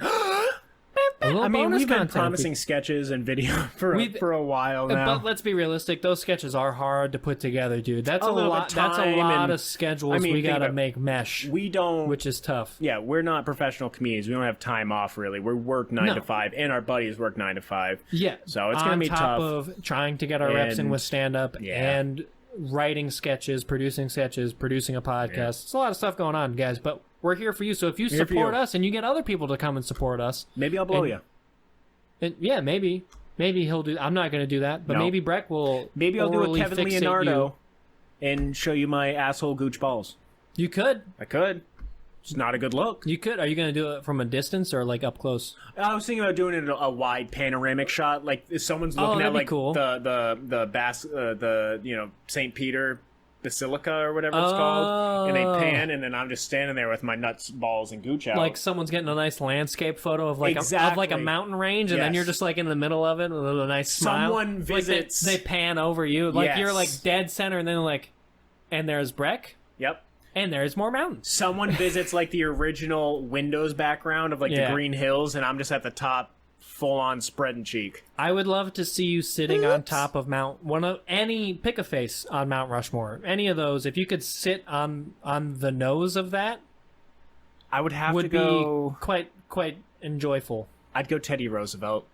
We've been promising sketches and video for a while now. But let's be realistic; those sketches are hard to put together, dude. That's a little lot. bit That's a time lot and- of schedules we gotta make mesh. We don't. Which is tough. Yeah, we're not professional comedians. We don't have time off really. We work 9 to 5, and our buddies work 9 to 5. Yeah, so it's gonna be tough. On top of trying to get our reps in with stand up and writing sketches, producing a podcast. It's a lot of stuff going on, guys. But we're here for you. So if you support us and you get other people to come and support us, maybe I'll blow you. And maybe he'll do. I'm not going to do that, but maybe Brec will. Maybe I'll do a Kevin fixate Leonardo and show you my asshole gooch balls. You could. I could. It's not a good look. You could. Are you going to do it from a distance or like up close? I was thinking about doing it in a wide panoramic shot, like if someone's looking at like cool. the St. Peter Basilica or whatever it's called, and they pan, and then I'm just standing there with my nuts, balls, and gooch out. Like someone's getting a nice landscape photo of like a mountain range, and then you're just like in the middle of it with a nice smile. Someone visits. Like they pan over you, like you're like dead center, and then like, and there's Brec. Yep. And there's more mountains. Someone visits like the original Windows background of like the green hills, and I'm just at the top, full on spreading cheek. I would love to see you sitting on top of pick a face on Mount Rushmore. Any of those, if you could sit on the nose of that, I would have to go be quite enjoyful. I'd go Teddy Roosevelt.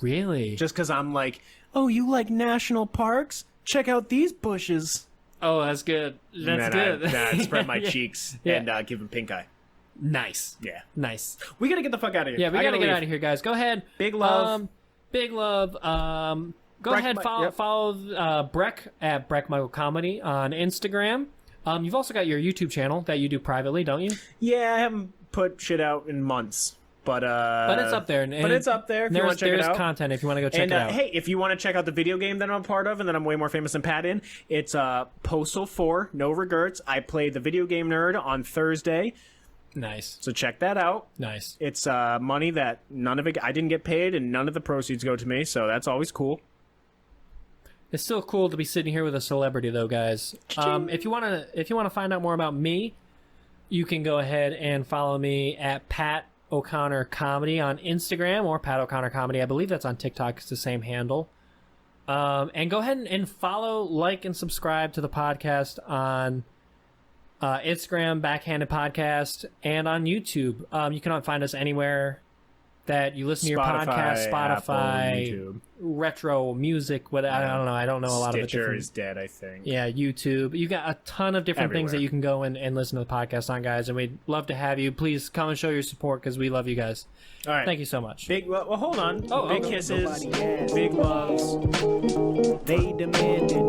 Really? Just because I'm like, oh, you like national parks? Check out these bushes. Oh, that's good. That's good. I'd spread my cheeks and give him pink eye. Nice. Yeah. Nice. We gotta get the fuck out of here. Yeah, we gotta get out of here, guys. Go ahead. Big love. Big love. Go ahead, follow Brec at Brec Michael Comedy on Instagram. You've also got your YouTube channel that you do privately, don't you? Yeah, I haven't put shit out in months. But it's up there. But it's up there if you want to check it out. There's content if you want to go check it out. Hey, if you want to check out the video game that I'm a part of and that I'm way more famous than Pat in, it's Postal 4, No Regrets. I played the video game nerd on Thursday. Nice. So check that out. Nice. It's money that I didn't get paid, and none of the proceeds go to me, so that's always cool. It's still cool to be sitting here with a celebrity, though, guys. If you want to find out more about me, you can go ahead and follow me at Pat O'Connor Comedy on Instagram, or Pat O'Connor Comedy. I believe that's on TikTok. It's the same handle. And go ahead and follow, like, and subscribe to the podcast on Instagram, Backhanded Podcast, and on YouTube. You can find us anywhere that you listen to your podcast, Spotify, Apple, retro music. What I don't know. I don't know a lot of it. Stitcher is dead, I think. Yeah, YouTube. You got a ton of different things that you can go and listen to the podcast on, guys. And we'd love to have you. Please come and show your support because we love you guys. All right. Thank you so much. Well, hold on. Big kisses, big loves. They demanded